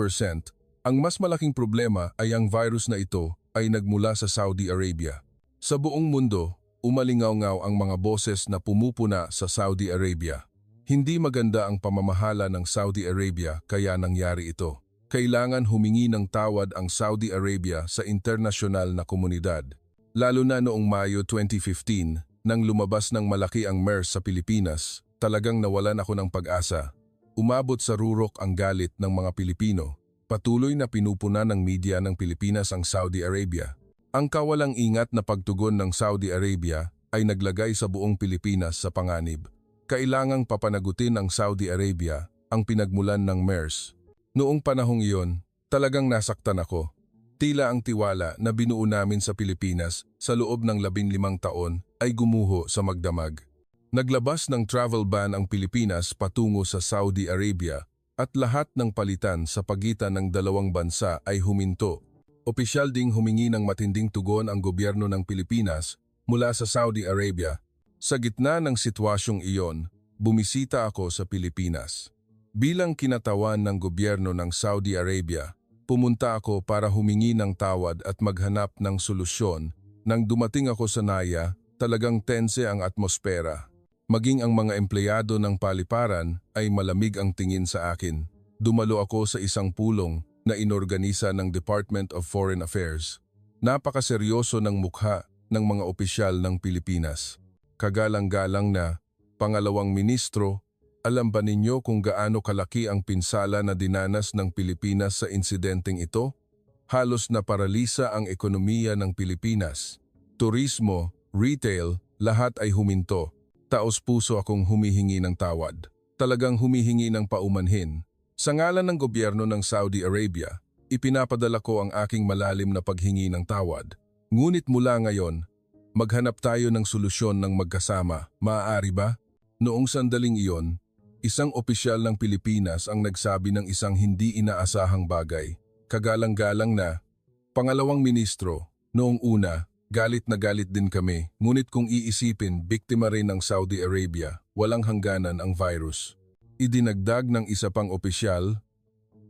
Ang mas malaking problema ay ang virus na ito ay nagmula sa Saudi Arabia. Sa buong mundo, umalingaw-ngaw ang mga boses na pumupuna sa Saudi Arabia. Hindi maganda ang pamamahala ng Saudi Arabia kaya nangyari ito. Kailangan humingi ng tawad ang Saudi Arabia sa internasyonal na komunidad. Lalo na noong Mayo 2015, nang lumabas ng malaki ang MERS sa Pilipinas, talagang nawalan ako ng pag-asa. Umabot sa rurok ang galit ng mga Pilipino. Patuloy na pinupuna ng media ng Pilipinas ang Saudi Arabia. Ang kawalang ingat na pagtugon ng Saudi Arabia ay naglagay sa buong Pilipinas sa panganib. Kailangang papanagutin ng Saudi Arabia ang pinagmulan ng MERS. Noong panahong iyon, talagang nasaktan ako. Tila ang tiwala na binuo namin sa Pilipinas sa loob ng 15 taon ay gumuho sa magdamag. Naglabas ng travel ban ang Pilipinas patungo sa Saudi Arabia at lahat ng palitan sa pagitan ng dalawang bansa ay huminto. Opisyal ding humingi ng matinding tugon ang gobyerno ng Pilipinas mula sa Saudi Arabia. Sa gitna ng sitwasyong iyon, bumisita ako sa Pilipinas. Bilang kinatawan ng gobyerno ng Saudi Arabia, pumunta ako para humingi ng tawad at maghanap ng solusyon. Nang dumating ako sa Naya, talagang tense ang atmosfera. Maging ang mga empleyado ng paliparan ay malamig ang tingin sa akin. Dumalo ako sa isang pulong na inorganisa ng Department of Foreign Affairs. Napakaseryoso ng mukha ng mga opisyal ng Pilipinas. Kagalang-galang na, pangalawang ministro, alam ba ninyo kung gaano kalaki ang pinsala na dinanas ng Pilipinas sa insidenteng ito? Halos naparalisa ang ekonomiya ng Pilipinas. Turismo, retail, lahat ay huminto. Taos-puso akong humihingi ng tawad. Talagang humihingi ng paumanhin. Sa ngalan ng gobyerno ng Saudi Arabia, ipinapadala ko ang aking malalim na paghingi ng tawad. Ngunit mula ngayon, maghanap tayo ng solusyon ng magkasama. Maaari ba? Noong sandaling iyon, isang opisyal ng Pilipinas ang nagsabi ng isang hindi inaasahang bagay. Kagalang-galang na, pangalawang ministro, noong una, galit na galit din kami, ngunit kung iisipin, biktima rin ng Saudi Arabia, walang hangganan ang virus. Idinagdag ng isa pang opisyal,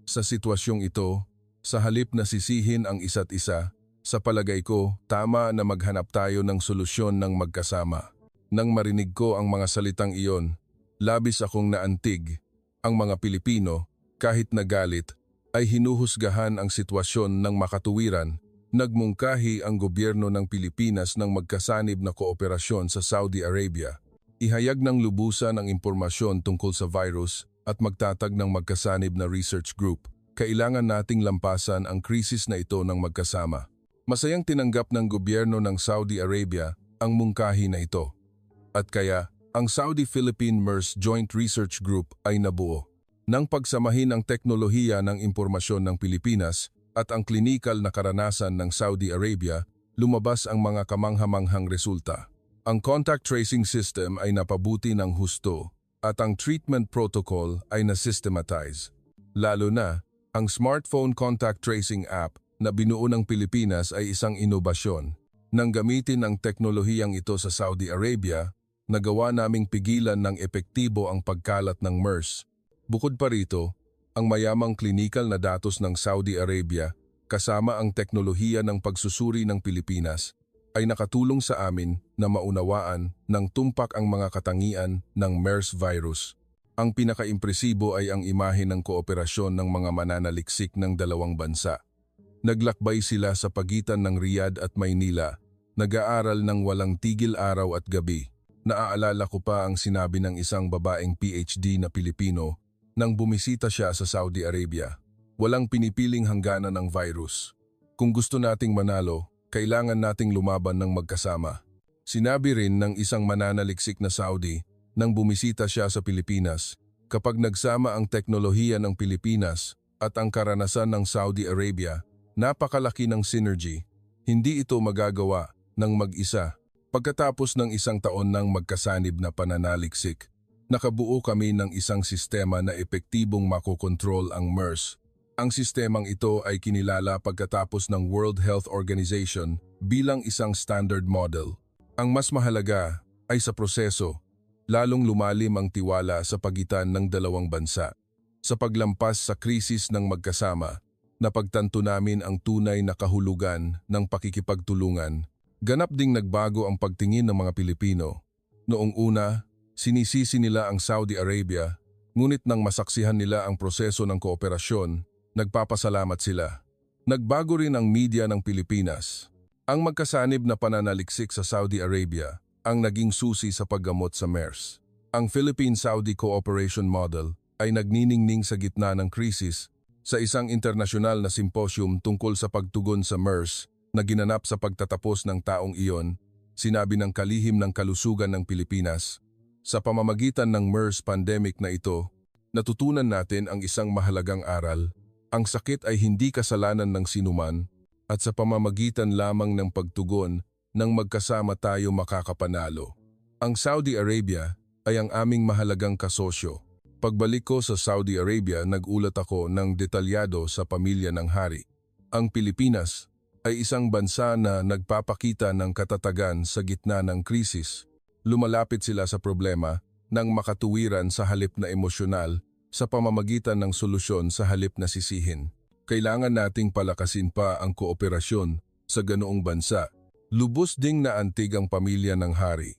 sa sitwasyong ito, sa halip na sisihin ang isa't isa, sa palagay ko, tama na maghanap tayo ng solusyon ng magkasama. Nang marinig ko ang mga salitang iyon, labis akong naantig. Ang mga Pilipino, kahit nagalit, ay hinuhusgahan ang sitwasyon ng makatuwiran. Nagmungkahi ang gobyerno ng Pilipinas ng magkasanib na kooperasyon sa Saudi Arabia. Ihayag ng lubusan ang impormasyon tungkol sa virus at magtatag ng magkasanib na research group. Kailangan nating lampasan ang krisis na ito ng magkasama. Masayang tinanggap ng gobyerno ng Saudi Arabia ang mungkahi na ito. At kaya, ang Saudi-Philippine MERS Joint Research Group ay nabuo. Nang pagsamahin ang teknolohiya ng impormasyon ng Pilipinas at ang klinikal na karanasan ng Saudi Arabia, lumabas ang mga kamanghamanghang resulta. Ang contact tracing system ay napabuti ng husto at ang treatment protocol ay na-systematize. Lalo na, ang smartphone contact tracing app na binuo ng Pilipinas ay isang inobasyon. Nang gamitin ang teknolohiyang ito sa Saudi Arabia, nagawa naming pigilan ng epektibo ang pagkalat ng MERS. Bukod pa rito, ang mayamang klinikal na datos ng Saudi Arabia kasama ang teknolohiya ng pagsusuri ng Pilipinas ay nakatulong sa amin na maunawaan ng tumpak ang mga katangian ng MERS virus. Ang pinakaimpresibo ay ang imahe ng kooperasyon ng mga mananaliksik ng dalawang bansa. Naglakbay sila sa pagitan ng Riyadh at Maynila, nag-aaral ng walang tigil araw at gabi. Naaalala ko pa ang sinabi ng isang babaeng PhD na Pilipino nang bumisita siya sa Saudi Arabia. Walang pinipiling hangganan ng virus. Kung gusto nating manalo, kailangan nating lumaban ng magkasama. Sinabi rin ng isang mananaliksik na Saudi nang bumisita siya sa Pilipinas, kapag nagsama ang teknolohiya ng Pilipinas at ang karanasan ng Saudi Arabia, napakalaki ng synergy. Hindi ito magagawa ng mag-isa. Pagkatapos ng isang taon ng magkasanib na pananaliksik, nakabuo kami ng isang sistema na epektibong makokontrol ang MERS. Ang sistemang ito ay kinilala pagkatapos ng World Health Organization bilang isang standard model. Ang mas mahalaga ay sa proseso, lalong lumalim ang tiwala sa pagitan ng dalawang bansa. Sa paglampas sa krisis ng magkasama, napagtanto namin ang tunay na kahulugan ng pakikipagtulungan. Ganap ding nagbago ang pagtingin ng mga Pilipino. Noong una, sinisisi nila ang Saudi Arabia, ngunit nang masaksihan nila ang proseso ng kooperasyon, nagpapasalamat sila. Nagbago rin ang media ng Pilipinas. Ang magkasanib na pananaliksik sa Saudi Arabia ang naging susi sa paggamot sa MERS. Ang Philippine-Saudi Cooperation Model ay nagniningning sa gitna ng krisis sa isang internasyonal na simposium tungkol sa pagtugon sa MERS na ginanap sa pagtatapos ng taong iyon. Sinabi ng kalihim ng kalusugan ng Pilipinas, sa pamamagitan ng MERS pandemic na ito, natutunan natin ang isang mahalagang aral. Ang sakit ay hindi kasalanan ng sinuman at sa pamamagitan lamang ng pagtugon nang magkasama tayo makakapanalo. Ang Saudi Arabia ay ang aming mahalagang kasosyo. Pagbalik ko sa Saudi Arabia, nagulat ako ng detalyado sa pamilya ng hari. Ang Pilipinas ay isang bansa na nagpapakita ng katatagan sa gitna ng krisis. Lumalapit sila sa problema ng makatuwiran sa halip na emosyonal, sa pamamagitan ng solusyon sa halip na sisihin. Kailangan nating palakasin pa ang kooperasyon sa ganoong bansa. Lubos ding naantig ang pamilya ng hari.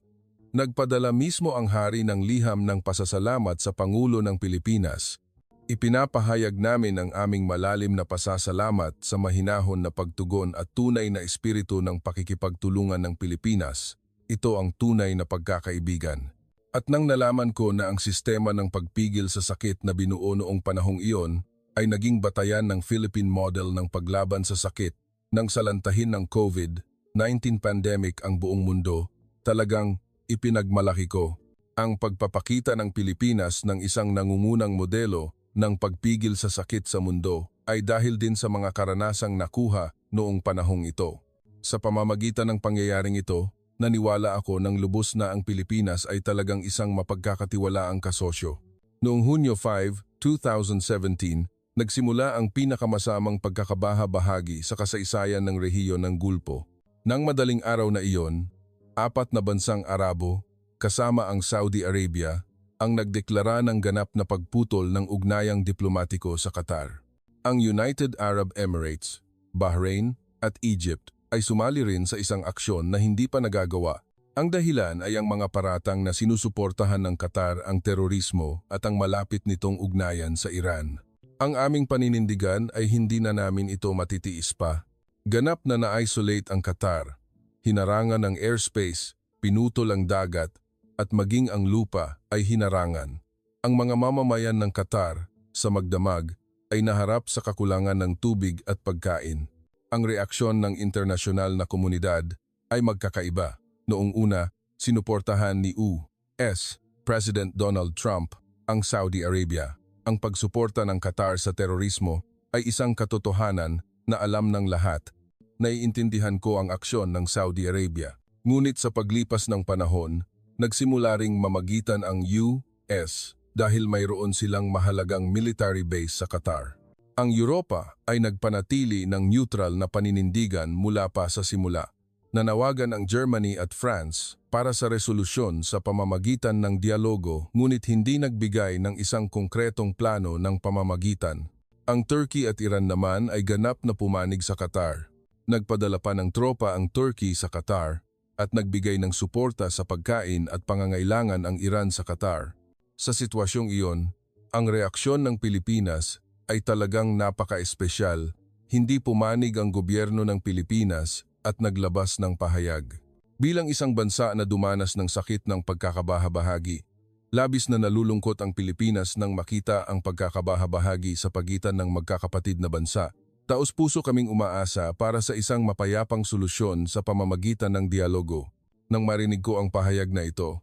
Nagpadala mismo ang hari ng liham ng pasasalamat sa Pangulo ng Pilipinas. Ipinapahayag namin ang aming malalim na pasasalamat sa mahinahon na pagtugon at tunay na espiritu ng pakikipagtulungan ng Pilipinas. Ito ang tunay na pagkakaibigan. At nang nalaman ko na ang sistema ng pagpigil sa sakit na binuo noong panahong iyon ay naging batayan ng Philippine model ng paglaban sa sakit nang salantahin ng COVID-19 pandemic ang buong mundo, talagang ipinagmalaki ko ang pagpapakita ng Pilipinas ng isang nangungunang modelo ng pagpigil sa sakit sa mundo ay dahil din sa mga karanasang nakuha noong panahong ito. Sa pamamagitan ng pangyayaring ito, naniwala ako ng lubos na ang Pilipinas ay talagang isang mapagkakatiwalaang kasosyo. Noong Hunyo 5, 2017, nagsimula ang pinakamasamang pagkakabaha-bahagi sa kasaysayan ng rehiyon ng Gulpo. Nang madaling araw na iyon, 4 na bansang Arabo, kasama ang Saudi Arabia, ang nagdeklara ng ganap na pagputol ng ugnayang diplomatiko sa Qatar. Ang United Arab Emirates, Bahrain at Egypt ay sumali rin sa isang aksyon na hindi pa nagagawa. Ang dahilan ay ang mga paratang na sinusuportahan ng Qatar ang terorismo at ang malapit nitong ugnayan sa Iran. Ang aming paninindigan ay hindi na namin ito matitiis pa. Ganap na na-isolate ang Qatar. Hinarangan ang airspace, pinutol ang dagat, at maging ang lupa ay hinarangan. Ang mga mamamayan ng Qatar, sa magdamag, ay naharap sa kakulangan ng tubig at pagkain. Ang reaksyon ng internasyonal na komunidad ay magkakaiba. Noong una, sinuportahan ni U.S. President Donald Trump ang Saudi Arabia. Ang pagsuporta ng Qatar sa terorismo ay isang katotohanan na alam ng lahat. Naiintindihan ko ang aksyon ng Saudi Arabia. Ngunit sa paglipas ng panahon, nagsimula ring mamagitan ang US dahil mayroon silang mahalagang military base sa Qatar. Ang Europa ay nagpanatili ng neutral na paninindigan mula pa sa simula. Nanawagan ang Germany at France para sa resolusyon sa pamamagitan ng dialogo, ngunit hindi nagbigay ng isang konkretong plano ng pamamagitan. Ang Turkey at Iran naman ay ganap na pumanig sa Qatar. Nagpadala pa ng tropa ang Turkey sa Qatar at nagbigay ng suporta sa pagkain at pangangailangan ang Iran sa Qatar. Sa sitwasyong iyon, ang reaksyon ng Pilipinas ay talagang napaka-espesyal. Hindi pumanig ang gobyerno ng Pilipinas at naglabas ng pahayag. Bilang isang bansa na dumanas ng sakit ng pagkakabaha-bahagi, labis na nalulungkot ang Pilipinas nang makita ang pagkakabaha-bahagi sa pagitan ng magkakapatid na bansa. Taos-puso kaming umaasa para sa isang mapayapang solusyon sa pamamagitan ng dialogo. Nang marinig ko ang pahayag na ito,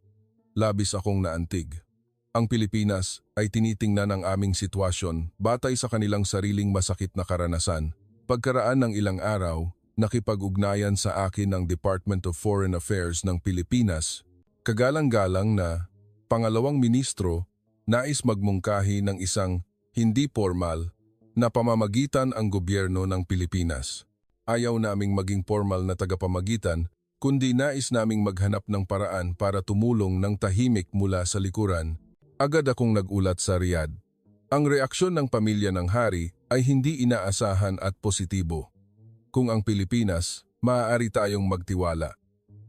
labis akong naantig. Ang Pilipinas ay tinitingnan ang aming sitwasyon batay sa kanilang sariling masakit na karanasan. Pagkaraan ng ilang araw, nakipag-ugnayan sa akin ng Department of Foreign Affairs ng Pilipinas, kagalang-galang na pangalawang ministro nais magmungkahi ng isang hindi formal na pamamagitan ang gobyerno ng Pilipinas. Ayaw naming maging formal na tagapamagitan, kundi nais naming maghanap ng paraan para tumulong ng tahimik mula sa likuran. Agad akong nagulat sa Riyadh. Ang reaksyon ng pamilya ng hari ay hindi inaasahan at positibo. Kung ang Pilipinas, maaari tayong magtiwala.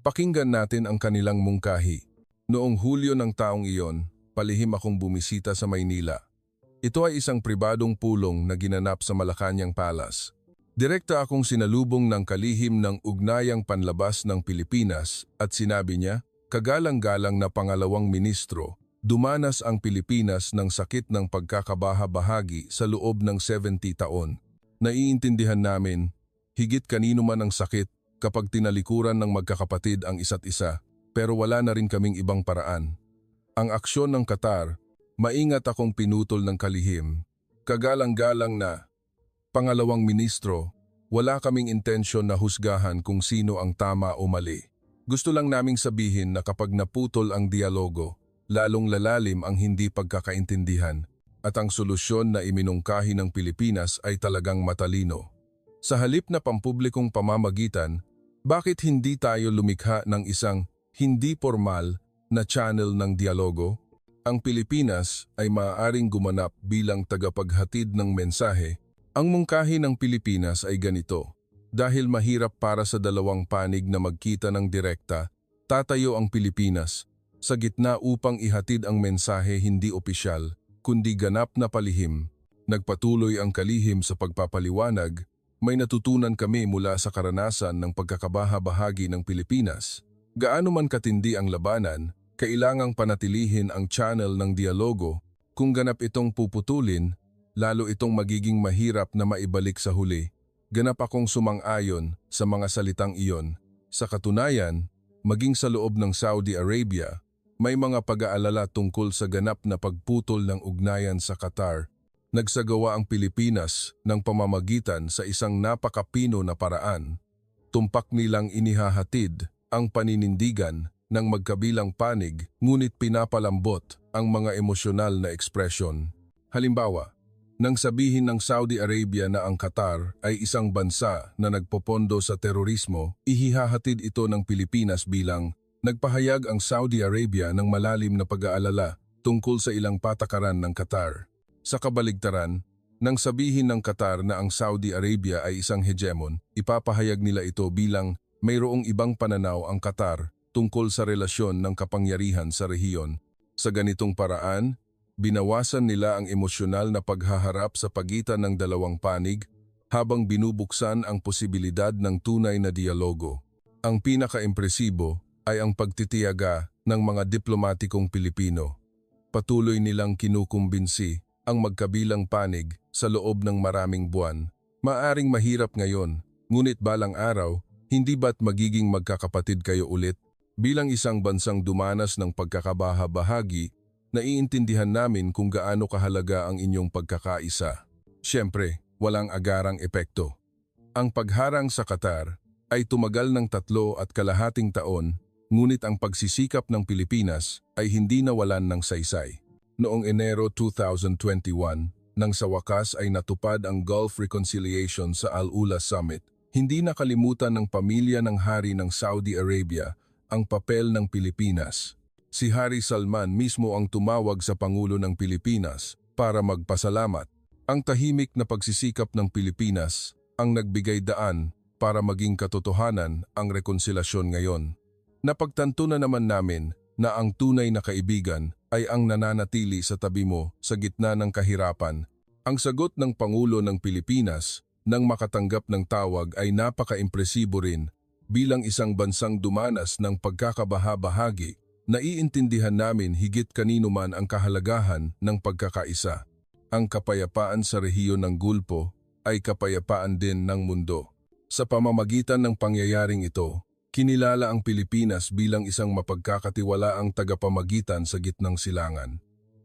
Pakinggan natin ang kanilang mungkahi. Noong Hulyo ng taong iyon, palihim akong bumisita sa Maynila. Ito ay isang pribadong pulong na ginanap sa Malacañang Palace. Direkta akong sinalubong ng kalihim ng ugnayang panlabas ng Pilipinas at sinabi niya, kagalang-galang na pangalawang ministro, dumanas ang Pilipinas ng sakit ng pagkakabaha-bahagi sa loob ng 70 taon. Naiintindihan namin, higit kanino man ang sakit kapag tinalikuran ng magkakapatid ang isa't isa, pero wala na rin kaming ibang paraan. Ang aksyon ng Qatar, maingat akong pinutol ng kalihim. Kagalang-galang na, pangalawang ministro, wala kaming intensyon na husgahan kung sino ang tama o mali. Gusto lang naming sabihin na kapag naputol ang dialogo, lalong lalalim ang hindi pagkakaintindihan at ang solusyon na iminungkahi ng Pilipinas ay talagang matalino. Sa halip na pampublikong pamamagitan, bakit hindi tayo lumikha ng isang hindi formal na channel ng dialogo? Ang Pilipinas ay maaaring gumanap bilang tagapaghatid ng mensahe. Ang mungkahi ng Pilipinas ay ganito. Dahil mahirap para sa dalawang panig na magkita ng direkta, tatayo ang Pilipinas sa gitna upang ihatid ang mensahe hindi opisyal, kundi ganap na palihim. Nagpatuloy ang kalihim sa pagpapaliwanag, may natutunan kami mula sa karanasan ng pagkakabaha-bahagi ng Pilipinas. Gaano man katindi ang labanan, kailangang panatilihin ang channel ng dialogo. Kung ganap itong puputulin, lalo itong magiging mahirap na maibalik sa huli. Ganap akong sumang-ayon sa mga salitang iyon. Sa katunayan, maging sa loob ng Saudi Arabia, may mga pag-aalala tungkol sa ganap na pagputol ng ugnayan sa Qatar. Nagsagawa ang Pilipinas ng pamamagitan sa isang napakapino na paraan. Tumpak nilang inihahatid ang paninindigan ng magkabilang panig ngunit pinapalambot ang mga emosyonal na ekspresyon. Halimbawa, nang sabihin ng Saudi Arabia na ang Qatar ay isang bansa na nagpopondo sa terorismo, ihihahatid ito ng Pilipinas bilang nagpahayag ang Saudi Arabia ng malalim na pag-aalala tungkol sa ilang patakaran ng Qatar. Sa kabaligtaran, nang sabihin ng Qatar na ang Saudi Arabia ay isang hegemon, ipapahayag nila ito bilang mayroong ibang pananaw ang Qatar tungkol sa relasyon ng kapangyarihan sa rehiyon. Sa ganitong paraan, binawasan nila ang emosyonal na paghaharap sa pagitan ng dalawang panig habang binubuksan ang posibilidad ng tunay na dialogo. Ang pinaka-impresibo ay ang pagtitiyaga ng mga diplomatikong Pilipino. Patuloy nilang kinukumbinsi ang magkabilang panig sa loob ng maraming buwan. Maaring mahirap ngayon, ngunit balang araw, hindi ba't magiging magkakapatid kayo ulit? Bilang isang bansang dumanas ng pagkakabaha-bahagi, naiintindihan namin kung gaano kahalaga ang inyong pagkakaisa. Siyempre, walang agarang epekto. Ang pagharang sa Qatar ay tumagal ng 3.5 taon, ngunit ang pagsisikap ng Pilipinas ay hindi nawalan ng saysay. Noong Enero 2021, nang sa wakas ay natupad ang Gulf Reconciliation sa Al-Ula Summit, hindi nakalimutan ng pamilya ng hari ng Saudi Arabia ang papel ng Pilipinas. Si Hari Salman mismo ang tumawag sa Pangulo ng Pilipinas para magpasalamat. Ang tahimik na pagsisikap ng Pilipinas ang nagbigay daan para maging katotohanan ang rekonsilasyon ngayon. Napagtanto na naman namin na ang tunay na kaibigan ay ang nananatili sa tabi mo sa gitna ng kahirapan. Ang sagot ng Pangulo ng Pilipinas nang makatanggap ng tawag ay napaka-impresibo rin. Bilang isang bansang dumanas ng pagkakabaha-bahagi, naiintindihan namin higit kanino man ang kahalagahan ng pagkakaisa. Ang kapayapaan sa rehiyon ng Gulpo ay kapayapaan din ng mundo. Sa pamamagitan ng pangyayaring ito, kinilala ang Pilipinas bilang isang mapagkakatiwalaang tagapamagitan sa gitnang silangan.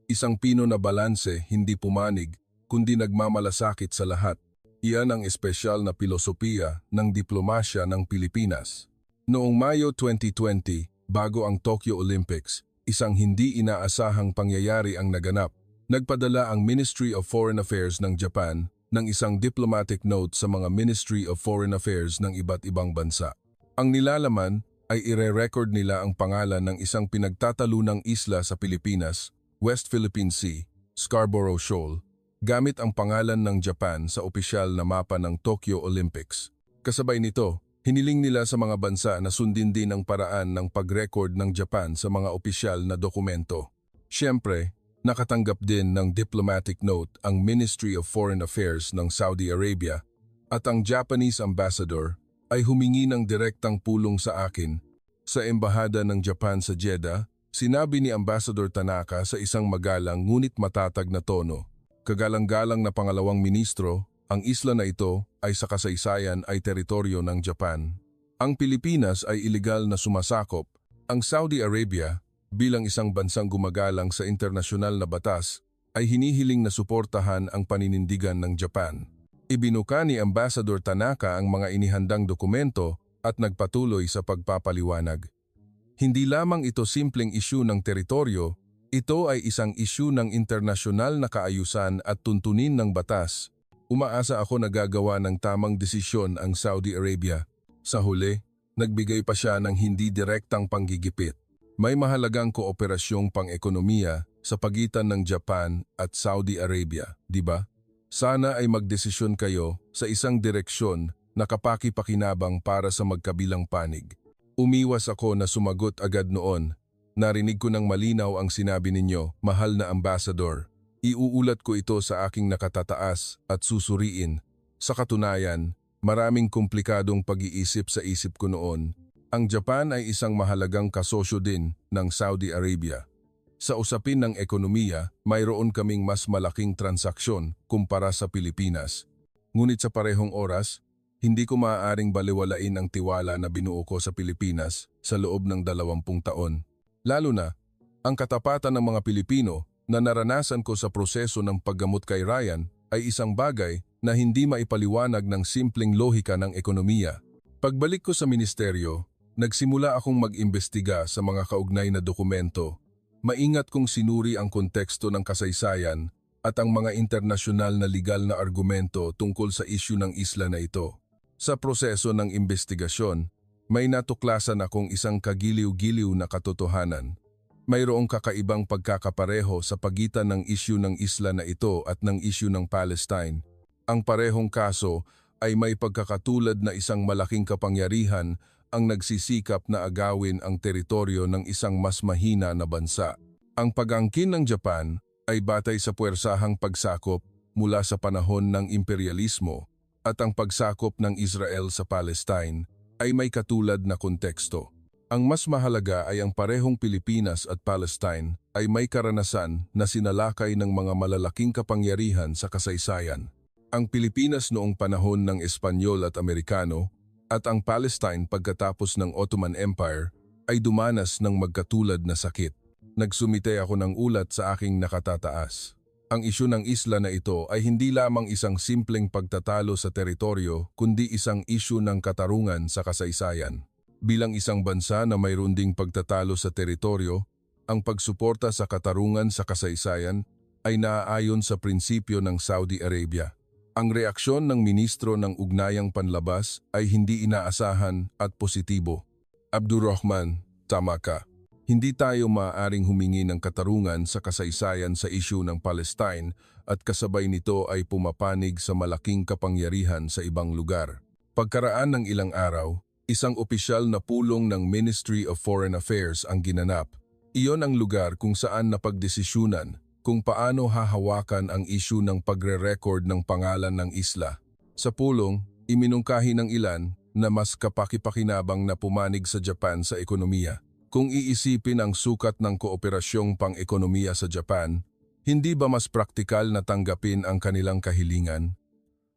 Isang pino na balanse, hindi pumanig, kundi nagmamalasakit sa lahat. Iyan ang espesyal na pilosopiya ng diplomasya ng Pilipinas. Noong Mayo 2020, bago ang Tokyo Olympics, isang hindi inaasahang pangyayari ang naganap. Nagpadala ang Ministry of Foreign Affairs ng Japan ng isang diplomatic note sa mga Ministry of Foreign Affairs ng iba't ibang bansa. Ang nilalaman ay ire-record nila ang pangalan ng isang pinagtatalunang isla sa Pilipinas, West Philippine Sea, Scarborough Shoal, gamit ang pangalan ng Japan sa opisyal na mapa ng Tokyo Olympics. Kasabay nito, hiniling nila sa mga bansa na sundin din ang paraan ng pag-record ng Japan sa mga opisyal na dokumento. Siyempre, nakatanggap din ng diplomatic note ang Ministry of Foreign Affairs ng Saudi Arabia at ang Japanese ambassador ay humingi ng direktang pulong sa akin. Sa Embahada ng Japan sa Jeddah, sinabi ni Ambassador Tanaka sa isang magalang ngunit matatag na tono, "Kagalang-galang na pangalawang ministro, ang isla na ito ay sa kasaysayan ay teritoryo ng Japan. Ang Pilipinas ay ilegal na sumasakop. Ang Saudi Arabia, bilang isang bansang gumagalang sa internasyonal na batas, ay hinihiling na suportahan ang paninindigan ng Japan." Ibinuka ni Ambassador Tanaka ang mga inihandang dokumento at nagpatuloy sa pagpapaliwanag. Hindi lamang ito simpleng isyu ng teritoryo, Ito ay isang isyu ng internasyonal na kaayusan at tuntunin ng batas. Umaasa ako na gagawa ng tamang desisyon ang Saudi Arabia. Sa huli, nagbigay pa siya ng hindi direktang panggigipit. May mahalagang kooperasyong pang-ekonomiya sa pagitan ng Japan at Saudi Arabia, di ba? Sana ay magdesisyon kayo sa isang direksyon na kapaki-pakinabang para sa magkabilang panig. Umiwas ako na sumagot agad noon. Narinig ko ng malinaw ang sinabi ninyo, mahal na ambassador. Iuulat ko ito sa aking nakatataas at susuriin. Sa katunayan, maraming komplikadong pag-iisip sa isip ko noon. Ang Japan ay isang mahalagang kasosyo din ng Saudi Arabia. Sa usapin ng ekonomiya, mayroon kaming mas malaking transaksyon kumpara sa Pilipinas. Ngunit sa parehong oras, hindi ko maaaring baliwalain ang tiwala na binuo ko sa Pilipinas sa loob ng 20 taon. Lalo na, ang katapatan ng mga Pilipino na naranasan ko sa proseso ng paggamot kay Ryan ay isang bagay na hindi maipaliwanag ng simpleng lohika ng ekonomiya. Pagbalik ko sa ministeryo, nagsimula akong mag-imbestiga sa mga kaugnay na dokumento. Maingat kong sinuri ang konteksto ng kasaysayan at ang mga internasyonal na legal na argumento tungkol sa isyu ng isla na ito. Sa proseso ng imbestigasyon, may natuklasan akong isang kagiliw-giliw na katotohanan. Mayroong kakaibang pagkakapareho sa pagitan ng isyu ng isla na ito at ng isyu ng Palestine. Ang parehong kaso ay may pagkakatulad na isang malaking kapangyarihan ang nagsisikap na agawin ang teritoryo ng isang mas mahina na bansa. Ang pag-angkin ng Japan ay batay sa puwersahang pagsakop mula sa panahon ng imperialismo at ang pagsakop ng Israel sa Palestine ay may katulad na konteksto. Ang mas mahalaga ay ang parehong Pilipinas at Palestine ay may karanasan na sinalakay ng mga malalaking kapangyarihan sa kasaysayan. Ang Pilipinas noong panahon ng Espanyol at Amerikano at ang Palestine pagkatapos ng Ottoman Empire ay dumanas ng magkatulad na sakit. Nagsumite ako ng ulat sa aking nakatataas. Ang isyu ng isla na ito ay hindi lamang isang simpleng pagtatalo sa teritoryo kundi isang isyu ng katarungan sa kasaysayan. Bilang isang bansa na mayroon ding pagtatalo sa teritoryo, ang pagsuporta sa katarungan sa kasaysayan ay naaayon sa prinsipyo ng Saudi Arabia. Ang reaksyon ng Ministro ng Ugnayang Panlabas ay hindi inaasahan at positibo. Abdurrahman, tama ka. Hindi tayo maaaring humingi ng katarungan sa kasaysayan sa isyu ng Palestine at kasabay nito ay pumapanig sa malaking kapangyarihan sa ibang lugar. Pagkaraan ng ilang araw, isang opisyal na pulong ng Ministry of Foreign Affairs ang ginanap. Iyon ang lugar kung saan napagdesisyunan kung paano hahawakan ang isyu ng pagre-record ng pangalan ng isla. Sa pulong, iminungkahi ng ilan na mas kapaki-pakinabang na pumanig sa Japan sa ekonomiya. Kung iisipin ang sukat ng kooperasyong pang-ekonomiya sa Japan, hindi ba mas praktikal na tanggapin ang kanilang kahilingan?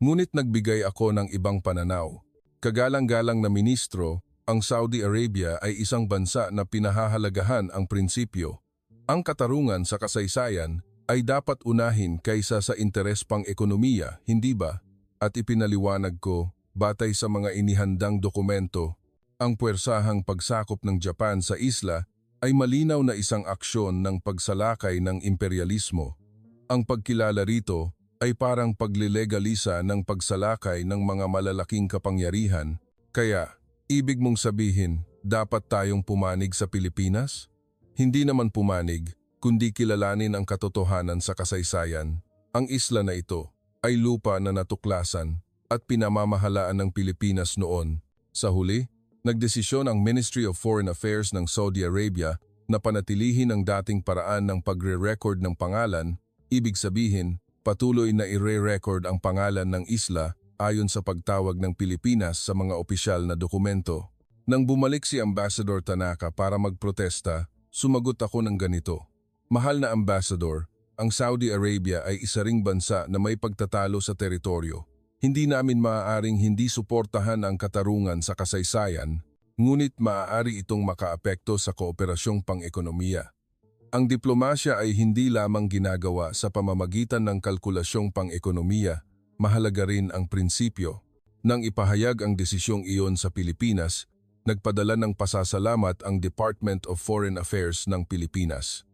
Ngunit nagbigay ako ng ibang pananaw. Kagalang-galang na ministro, ang Saudi Arabia ay isang bansa na pinahahalagahan ang prinsipyo. Ang katarungan sa kasaysayan ay dapat unahin kaysa sa interes pang-ekonomiya, hindi ba? At ipinaliwanag ko, batay sa mga inihandang dokumento, ang puwersahang pagsakop ng Japan sa isla ay malinaw na isang aksyon ng pagsalakay ng imperialismo. Ang pagkilala rito ay parang paglilegalisa ng pagsalakay ng mga malalaking kapangyarihan. Kaya, ibig mong sabihin, dapat tayong pumanig sa Pilipinas? Hindi naman pumanig, kundi kilalanin ang katotohanan sa kasaysayan. Ang isla na ito ay lupa na natuklasan at pinamamahalaan ng Pilipinas noon. Sa huli, nagdesisyon ang Ministry of Foreign Affairs ng Saudi Arabia na panatilihin ang dating paraan ng pagre-record ng pangalan, ibig sabihin, patuloy na i-re-record ang pangalan ng isla ayon sa pagtawag ng Pilipinas sa mga opisyal na dokumento. Nang bumalik si Ambassador Tanaka para magprotesta, sumagot ako ng ganito. Mahal na Ambassador, ang Saudi Arabia ay isa ring bansa na may pagtatalo sa teritoryo. Hindi namin maaaring hindi suportahan ang katarungan sa kasaysayan, ngunit maaari itong makaapekto sa kooperasyong pang-ekonomiya. Ang diplomasya ay hindi lamang ginagawa sa pamamagitan ng kalkulasyong pang-ekonomiya, mahalaga rin ang prinsipyo. Nang ipahayag ang desisyong iyon sa Pilipinas, nagpadala ng pasasalamat ang Department of Foreign Affairs ng Pilipinas.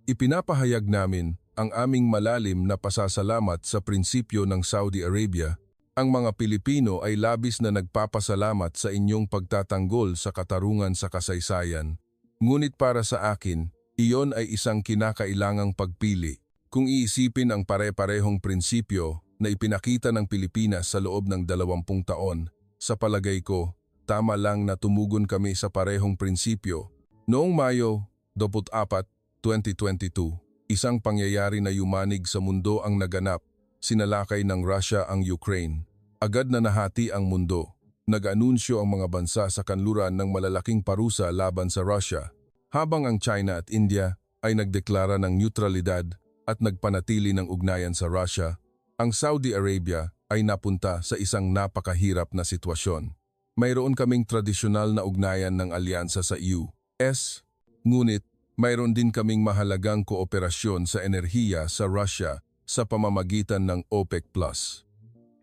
Ipinapahayag namin ang aming malalim na pasasalamat sa prinsipyo ng Saudi Arabia. Ang mga Pilipino ay labis na nagpapasalamat sa inyong pagtatanggol sa katarungan sa kasaysayan. Ngunit para sa akin, iyon ay isang kinakailangang pagpili. Kung iisipin ang pare-parehong prinsipyo na ipinakita ng Pilipinas sa loob ng 20 taon, sa palagay ko, tama lang na tumugon kami sa parehong prinsipyo. Noong Mayo 24, 2022, isang pangyayari na yumanig sa mundo ang naganap. Sinalakay ng Russia ang Ukraine. Agad na nahati ang mundo. Nag-anunsyo ang mga bansa sa kanluran ng malalaking parusa laban sa Russia, habang ang China at India ay nagdeklara ng neutralidad at nagpanatili ng ugnayan sa Russia. Ang Saudi Arabia ay napunta sa isang napakahirap na sitwasyon. Mayroon kaming tradisyonal na ugnayan ng alyansa sa US, ngunit mayroon din kaming mahalagang kooperasyon sa enerhiya sa Russia sa pamamagitan ng OPEC+.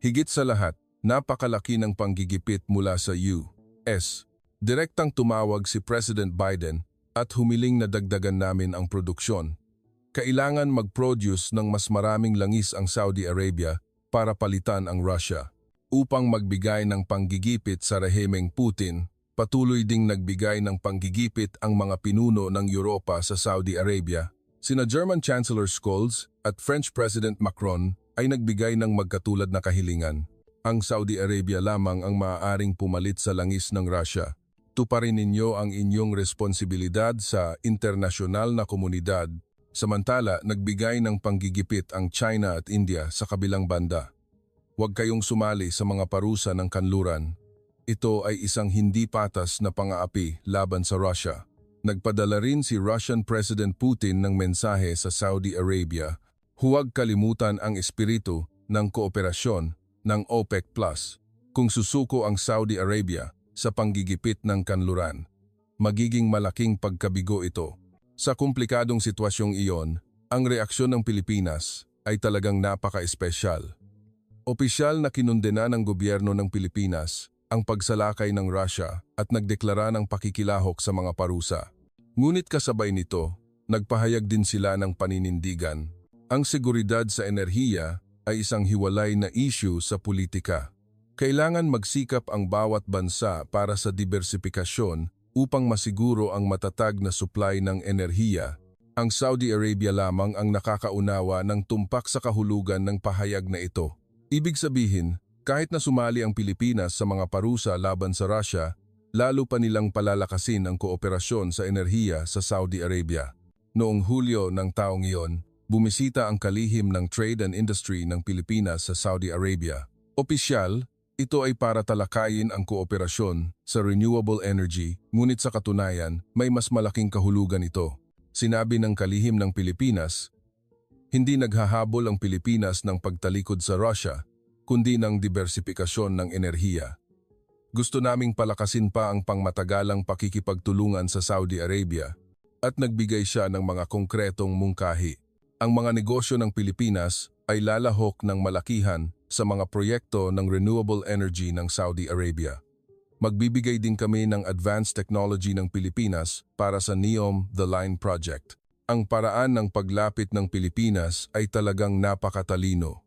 Higit sa lahat, napakalaki ng panggigipit mula sa US. Direktang tumawag si President Biden at humiling na dagdagan namin ang produksyon. Kailangan mag-produce ng mas maraming langis ang Saudi Arabia para palitan ang Russia. Upang magbigay ng panggigipit sa rehimeng Putin, patuloy ding nagbigay ng panggigipit ang mga pinuno ng Europa sa Saudi Arabia. Sina German Chancellor Scholz at French President Macron ay nagbigay ng magkatulad na kahilingan. Ang Saudi Arabia lamang ang maaaring pumalit sa langis ng Russia. Tuparin ninyo ang inyong responsibilidad sa internasyonal na komunidad, samantala nagbigay ng panggigipit ang China at India sa kabilang banda. Huwag kayong sumali sa mga parusa ng kanluran. Ito ay isang hindi patas na pang-aapi laban sa Russia. Nagpadala rin si Russian President Putin ng mensahe sa Saudi Arabia. Huwag kalimutan ang espiritu ng kooperasyon ng OPEC+. Kung susuko ang Saudi Arabia sa panggigipit ng kanluran, magiging malaking pagkabigo ito. Sa komplikadong sitwasyong iyon, ang reaksyon ng Pilipinas ay talagang napaka-espesyal. Opisyal na kinundena ng gobyerno ng Pilipinas ang pagsalakay ng Russia at nagdeklara ng pakikilahok sa mga parusa. Ngunit kasabay nito, nagpahayag din sila ng paninindigan. Ang seguridad sa enerhiya ay isang hiwalay na issue sa politika. Kailangan magsikap ang bawat bansa para sa diversifikasyon upang masiguro ang matatag na supply ng enerhiya. Ang Saudi Arabia lamang ang nakakaunawa ng tumpak sa kahulugan ng pahayag na ito. Ibig sabihin, kahit na sumali ang Pilipinas sa mga parusa laban sa Russia, lalo pa nilang palalakasin ang kooperasyon sa enerhiya sa Saudi Arabia. Noong Hulyo ng taong iyon, bumisita ang kalihim ng Trade and Industry ng Pilipinas sa Saudi Arabia. Opisyal, ito ay para talakayin ang kooperasyon sa renewable energy, ngunit sa katunayan, may mas malaking kahulugan ito. Sinabi ng kalihim ng Pilipinas, hindi naghahabol ang Pilipinas ng pagtalikod sa Russia, kundi ng diversifikasyon ng enerhiya. Gusto naming palakasin pa ang pangmatagalang pakikipagtulungan sa Saudi Arabia at nagbigay siya ng mga konkretong mungkahi. Ang mga negosyo ng Pilipinas ay lalahok ng malakihan sa mga proyekto ng renewable energy ng Saudi Arabia. Magbibigay din kami ng advanced technology ng Pilipinas para sa NEOM The Line Project. Ang paraan ng paglapit ng Pilipinas ay talagang napakatalino.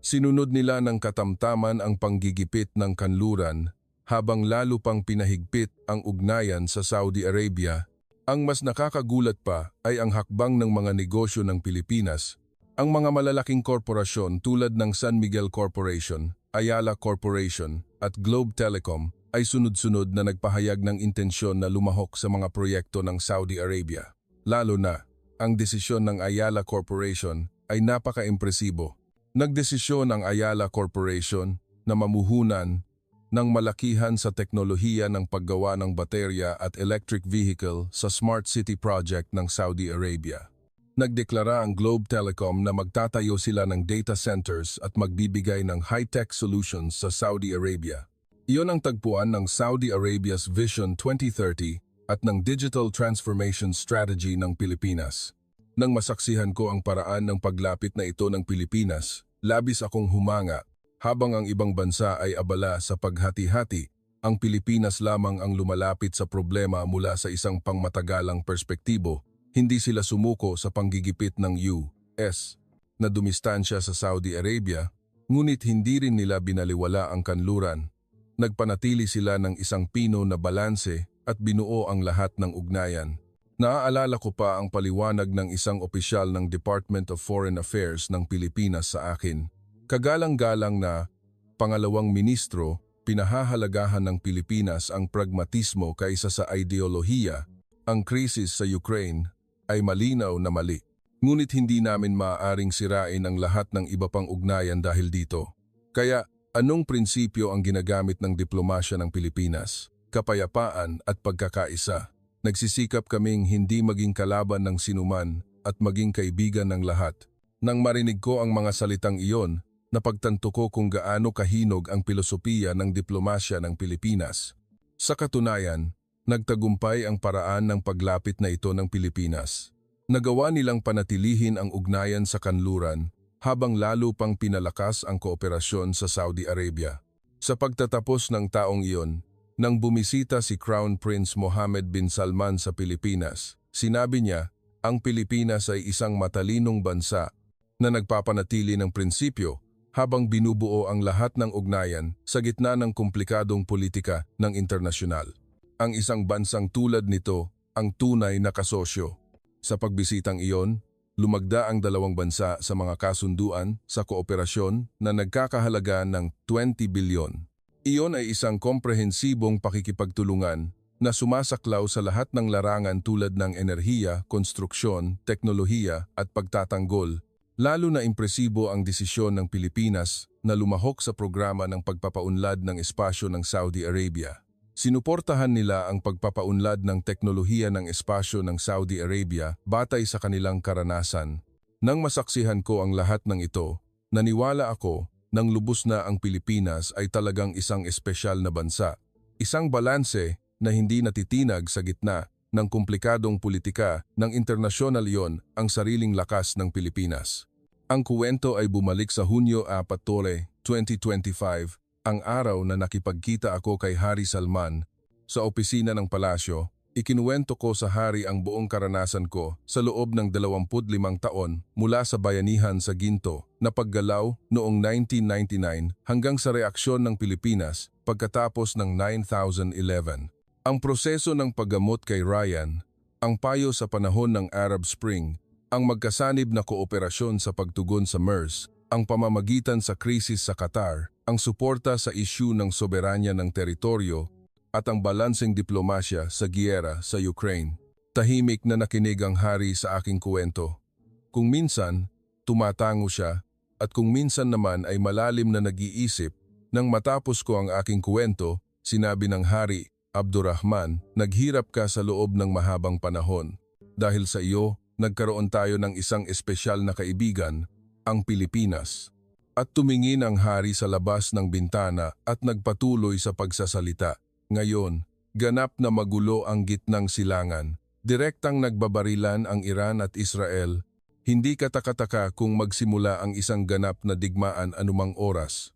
Sinunod nila ng katamtaman ang panggigipit ng kanluran habang lalo pang pinahigpit ang ugnayan sa Saudi Arabia. Ang mas nakakagulat pa ay ang hakbang ng mga negosyo ng Pilipinas. Ang mga malalaking korporasyon tulad ng San Miguel Corporation, Ayala Corporation at Globe Telecom ay sunod-sunod na nagpahayag ng intensyon na lumahok sa mga proyekto ng Saudi Arabia. Lalo na, ang desisyon ng Ayala Corporation ay napaka-impresibo. Nagdesisyon ang Ayala Corporation na mamuhunan ng malakihan sa teknolohiya ng paggawa ng baterya at electric vehicle sa Smart City Project ng Saudi Arabia. Nagdeklara ang Globe Telecom na magtatayo sila ng data centers at magbibigay ng high-tech solutions sa Saudi Arabia. Iyon ang tagpuan ng Saudi Arabia's Vision 2030 at ng Digital Transformation Strategy ng Pilipinas. Nang masaksihan ko ang paraan ng paglapit na ito ng Pilipinas, labis akong humanga. Habang ang ibang bansa ay abala sa paghati-hati, ang Pilipinas lamang ang lumalapit sa problema mula sa isang pangmatagalang perspektibo, Hindi sila sumuko sa panggigipit ng US na dumistansya sa Saudi Arabia, ngunit hindi rin nila binaliwala ang kanluran. Nagpanatili sila ng isang pino na balanse at binuo ang lahat ng ugnayan. Naaalala ko pa ang paliwanag ng isang opisyal ng Department of Foreign Affairs ng Pilipinas sa akin. Kagalang-galang na, pangalawang ministro, pinahahalagahan ng Pilipinas ang pragmatismo kaysa sa ideolohiya. Ang krisis sa Ukraine ay malinaw na mali. Ngunit hindi namin maaaring sirain ang lahat ng iba pang ugnayan dahil dito. Kaya, anong prinsipyo ang ginagamit ng diplomasya ng Pilipinas? Kapayapaan at pagkakaisa. Nagsisikap kaming hindi maging kalaban ng sinuman at maging kaibigan ng lahat. Nang marinig ko ang mga salitang iyon, napagtanto ko kung gaano kahinog ang pilosopiya ng diplomasya ng Pilipinas. Sa katunayan, nagtagumpay ang paraan ng paglapit na ito ng Pilipinas. Nagawa nilang panatilihin ang ugnayan sa kanluran habang lalo pang pinalakas ang kooperasyon sa Saudi Arabia. Sa pagtatapos ng taong iyon, nang bumisita si Crown Prince Mohammed bin Salman sa Pilipinas, sinabi niya, ang Pilipinas ay isang matalinong bansa na nagpapanatili ng prinsipyo habang binubuo ang lahat ng ugnayan sa gitna ng komplikadong politika ng internasyonal. Ang isang bansang tulad nito ang tunay na kasosyo. Sa pagbisitang iyon, lumagda ang dalawang bansa sa mga kasunduan sa kooperasyon na nagkakahalaga ng 20 bilyon. Iyon ay isang komprehensibong pakikipagtulungan na sumasaklaw sa lahat ng larangan tulad ng enerhiya, konstruksyon, teknolohiya at pagtatanggol. Lalo na impresibo ang desisyon ng Pilipinas na lumahok sa programa ng pagpapaunlad ng espasyo ng Saudi Arabia. Sinuportahan nila ang pagpapaunlad ng teknolohiya ng espasyo ng Saudi Arabia batay sa kanilang karanasan. Nang masaksihan ko ang lahat ng ito, naniwala ako nang lubos na ang Pilipinas ay talagang isang espesyal na bansa. Isang balanse na hindi natitinag sa gitna ng komplikadong politika ng internasyonal. Iyon ang sariling lakas ng Pilipinas. Ang kuwento ay bumalik sa Hunyo 4, 2025, ang araw na nakipagkita ako kay Hari Salman sa opisina ng palasyo. Ikinuwento ko sa hari ang buong karanasan ko sa loob ng 25 taon mula sa bayanihan sa Ginto na paggalaw noong 1999 hanggang sa reaksyon ng Pilipinas pagkatapos ng 9/11. Ang proseso ng paggamot kay Ryan, ang payo sa panahon ng Arab Spring, ang magkasanib na kooperasyon sa pagtugon sa MERS, ang pamamagitan sa krisis sa Qatar, ang suporta sa isyu ng soberanya ng teritoryo, at ang balanseng diplomasya sa giyera sa Ukraine. Tahimik na nakinig ang hari sa aking kuwento. Kung minsan, tumatango siya, at kung minsan naman ay malalim na nag-iisip. Nang matapos ko ang aking kuwento, sinabi ng hari, Abdurrahman, naghirap ka sa loob ng mahabang panahon. Dahil sa iyo, nagkaroon tayo ng isang espesyal na kaibigan, ang Pilipinas. At tumingin ang hari sa labas ng bintana at nagpatuloy sa pagsasalita. Ngayon, ganap na magulo ang gitnang silangan. Direktang nagbabarilan ang Iran at Israel. Hindi katakataka kung magsimula ang isang ganap na digmaan anumang oras.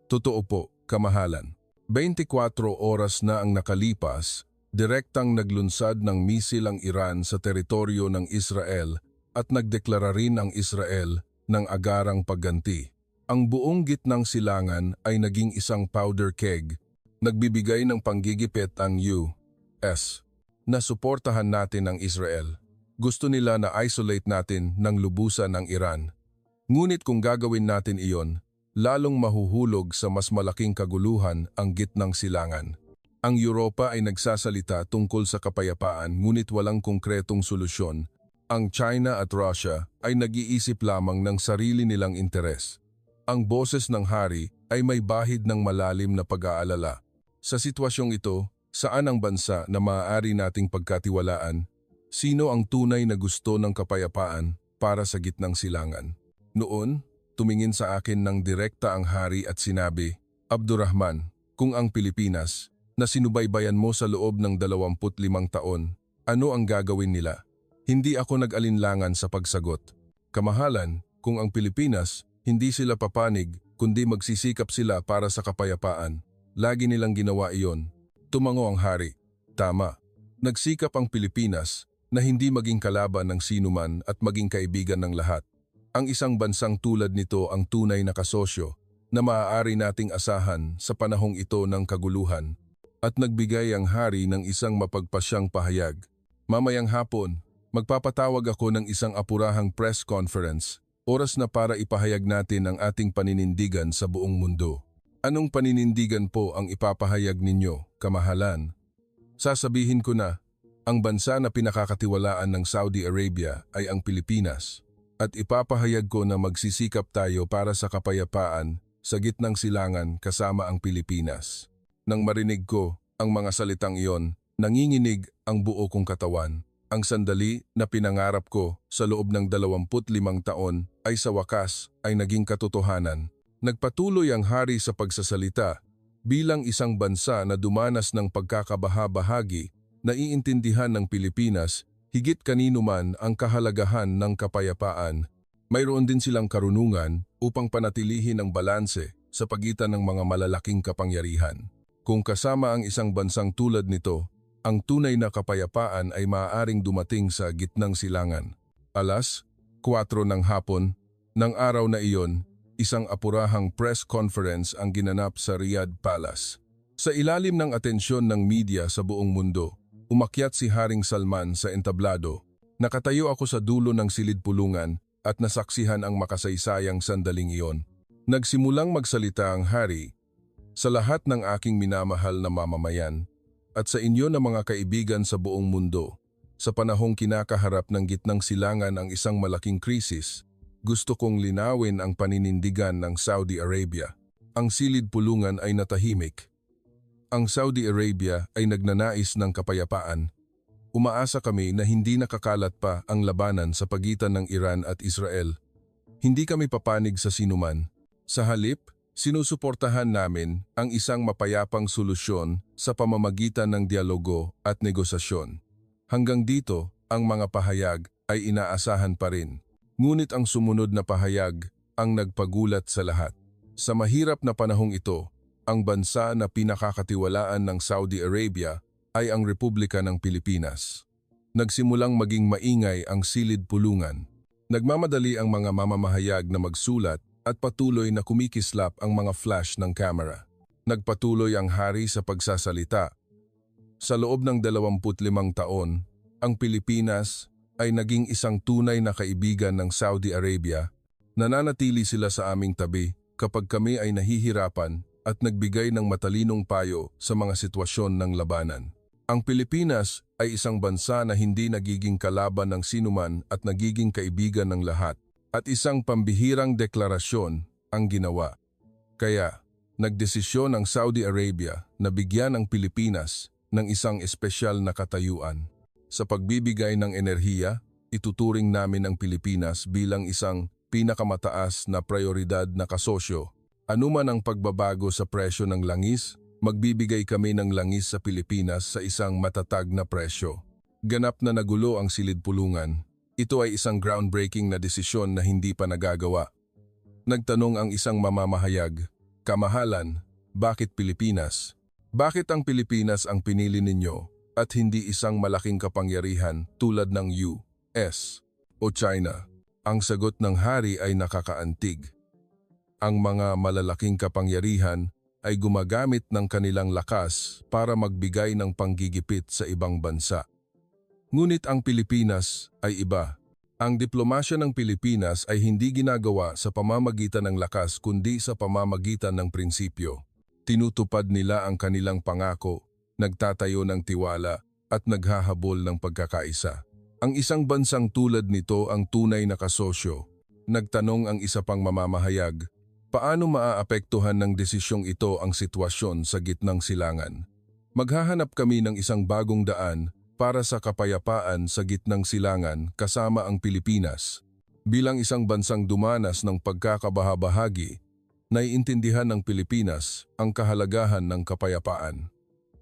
Totoo po, kamahalan. 24 oras na ang nakalipas, direktang naglunsad ng misil ang Iran sa teritoryo ng Israel at nagdeklara rin ang Israel ng agarang pagganti. Ang buong gitnang silangan ay naging isang powder keg. Nagbibigay ng panggigipit ang US na suportahan natin ang Israel. Gusto nila na isolate natin ng lubusan ang Iran. Ngunit kung gagawin natin iyon, lalong mahuhulog sa mas malaking kaguluhan ang gitnang silangan. Ang Europa ay nagsasalita tungkol sa kapayapaan ngunit walang konkretong solusyon. Ang China at Russia ay nag-iisip lamang ng sarili nilang interes. Ang boses ng hari ay may bahid ng malalim na pag-aalala. Sa sitwasyong ito, saan ang bansa na maaari nating pagkatiwalaan? Sino ang tunay na gusto ng kapayapaan para sa gitnang silangan? Noon, tumingin sa akin ng direkta ang hari at sinabi, Abdurrahman, kung ang Pilipinas, na sinubaybayan mo sa loob ng 25 taon, ano ang gagawin nila? Hindi ako nag-alinlangan sa pagsagot. Kamahalan, kung ang Pilipinas, hindi sila papanig, kundi magsisikap sila para sa kapayapaan. Lagi nilang ginawa iyon. Tumango ang hari. Tama. Nagsikap ang Pilipinas, na hindi maging kalaban ng sinuman at maging kaibigan ng lahat. Ang isang bansang tulad nito ang tunay na kasosyo na maaari nating asahan sa panahong ito ng kaguluhan at nagbigay ang hari ng isang mapagpasyang pahayag. Mamayang hapon, magpapatawag ako ng isang apurahang press conference, oras na para ipahayag natin ang ating paninindigan sa buong mundo. Anong paninindigan po ang ipapahayag ninyo, kamahalan? Sasabihin ko na, ang bansa na pinakakatiwalaan ng Saudi Arabia ay ang Pilipinas. At ipapahayag ko na magsisikap tayo para sa kapayapaan sa gitnang silangan kasama ang Pilipinas. Nang marinig ko ang mga salitang iyon, nanginginig ang buo kong katawan. Ang sandali na pinangarap ko sa loob ng 25 taon ay sa wakas ay naging katotohanan. Nagpatuloy ang hari sa pagsasalita bilang isang bansa na dumanas ng pagkakabaha-bahagi, naiintindihan ng Pilipinas higit kanino man ang kahalagahan ng kapayapaan. Mayroon din silang karunungan upang panatilihin ang balanse sa pagitan ng mga malalaking kapangyarihan. Kung kasama ang isang bansang tulad nito, ang tunay na kapayapaan ay maaaring dumating sa gitnang silangan. Alas 4 ng hapon, ng araw na iyon, isang apurahang press conference ang ginanap sa Riyadh Palace. Sa ilalim ng atensyon ng media sa buong mundo, umakyat si Haring Salman sa entablado. Nakatayo ako sa dulo ng silid pulungan at nasaksihan ang makasaysayang sandaling iyon. Nagsimulang magsalita ang hari, "Sa lahat ng aking minamahal na mamamayan at sa inyo na mga kaibigan sa buong mundo, sa panahong kinakaharap ng gitnang silangan ang isang malaking krisis, gusto kong linawin ang paninindigan ng Saudi Arabia." Ang silid pulungan ay natahimik. Ang Saudi Arabia ay nagnanais ng kapayapaan. Umaasa kami na hindi nakakalat pa ang labanan sa pagitan ng Iran at Israel. Hindi kami papanig sa sinuman. Sa halip, sinusuportahan namin ang isang mapayapang solusyon sa pamamagitan ng dialogo at negosasyon. Hanggang dito, ang mga pahayag ay inaasahan pa rin. Ngunit ang sumunod na pahayag ang nagpagulat sa lahat. Sa mahirap na panahong ito, ang bansa na pinakakatiwalaan ng Saudi Arabia ay ang Republika ng Pilipinas. Nagsimulang maging maingay ang silid pulungan. Nagmamadali ang mga mamamahayag na magsulat at patuloy na kumikislap ang mga flash ng kamera. Nagpatuloy ang hari sa pagsasalita. Sa loob ng 25 taon, ang Pilipinas ay naging isang tunay na kaibigan ng Saudi Arabia. Nananatili sila sa aming tabi kapag kami ay nahihirapan at nagbigay ng matalinong payo sa mga sitwasyon ng labanan. Ang Pilipinas ay isang bansa na hindi nagiging kalaban ng sinuman at nagiging kaibigan ng lahat, at isang pambihirang deklarasyon ang ginawa. Kaya, nagdesisyon ang Saudi Arabia na bigyan ang Pilipinas ng isang espesyal na katayuan. Sa pagbibigay ng enerhiya, ituturing namin ang Pilipinas bilang isang pinakamataas na prioridad na kasosyo. Anuman ang pagbabago sa presyo ng langis, magbibigay kami ng langis sa Pilipinas sa isang matatag na presyo. Ganap na nagulo ang silid pulungan. Ito ay isang groundbreaking na desisyon na hindi pa nagagawa. Nagtanong ang isang mamamahayag, "Kamahalan, bakit Pilipinas? Bakit ang Pilipinas ang pinili ninyo at hindi isang malaking kapangyarihan tulad ng US o China?" Ang sagot ng hari ay nakakaantig. Ang mga malalaking kapangyarihan ay gumagamit ng kanilang lakas para magbigay ng panggigipit sa ibang bansa. Ngunit ang Pilipinas ay iba. Ang diplomasya ng Pilipinas ay hindi ginagawa sa pamamagitan ng lakas kundi sa pamamagitan ng prinsipyo. Tinutupad nila ang kanilang pangako, nagtatayo ng tiwala at naghahabol ng pagkakaisa. Ang isang bansang tulad nito ang tunay na kasosyo. Nagtanong ang isa pang mamamahayag, paano maaapektuhan ng desisyong ito ang sitwasyon sa gitnang silangan? Maghahanap kami ng isang bagong daan para sa kapayapaan sa gitnang silangan kasama ang Pilipinas. Bilang isang bansang dumanas ng pagkakabahabahagi, naiintindihan ng Pilipinas ang kahalagahan ng kapayapaan.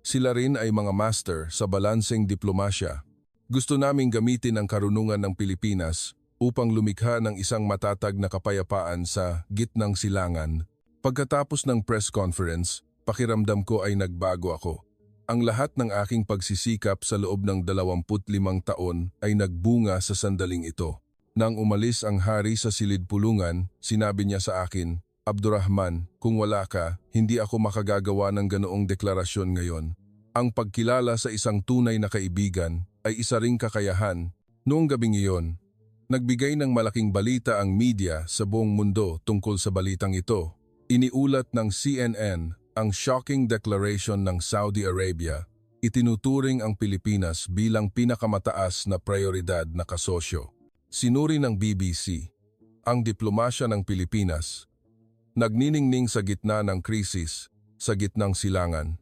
Sila rin ay mga master sa balanseng diplomasya. Gusto naming gamitin ang karunungan ng Pilipinas upang lumikha ng isang matatag na kapayapaan sa gitnang silangan. Pagkatapos ng press conference, pakiramdam ko ay nagbago ako. Ang lahat ng aking pagsisikap sa loob ng 25 taon ay nagbunga sa sandaling ito. Nang umalis ang hari sa silid-pulungan, sinabi niya sa akin, Abdurrahman, kung wala ka, hindi ako makagagawa ng ganoong deklarasyon ngayon. Ang pagkilala sa isang tunay na kaibigan ay isa ring kakayahan. Noong gabing iyon, nagbigay ng malaking balita ang media sa buong mundo tungkol sa balitang ito. Iniulat ng CNN ang shocking declaration ng Saudi Arabia. Itinuturing ang Pilipinas bilang pinakamataas na prioridad na kasosyo. Sinuri ng BBC ang diplomasya ng Pilipinas. Nagniningning sa gitna ng krisis, sa gitnang silangan.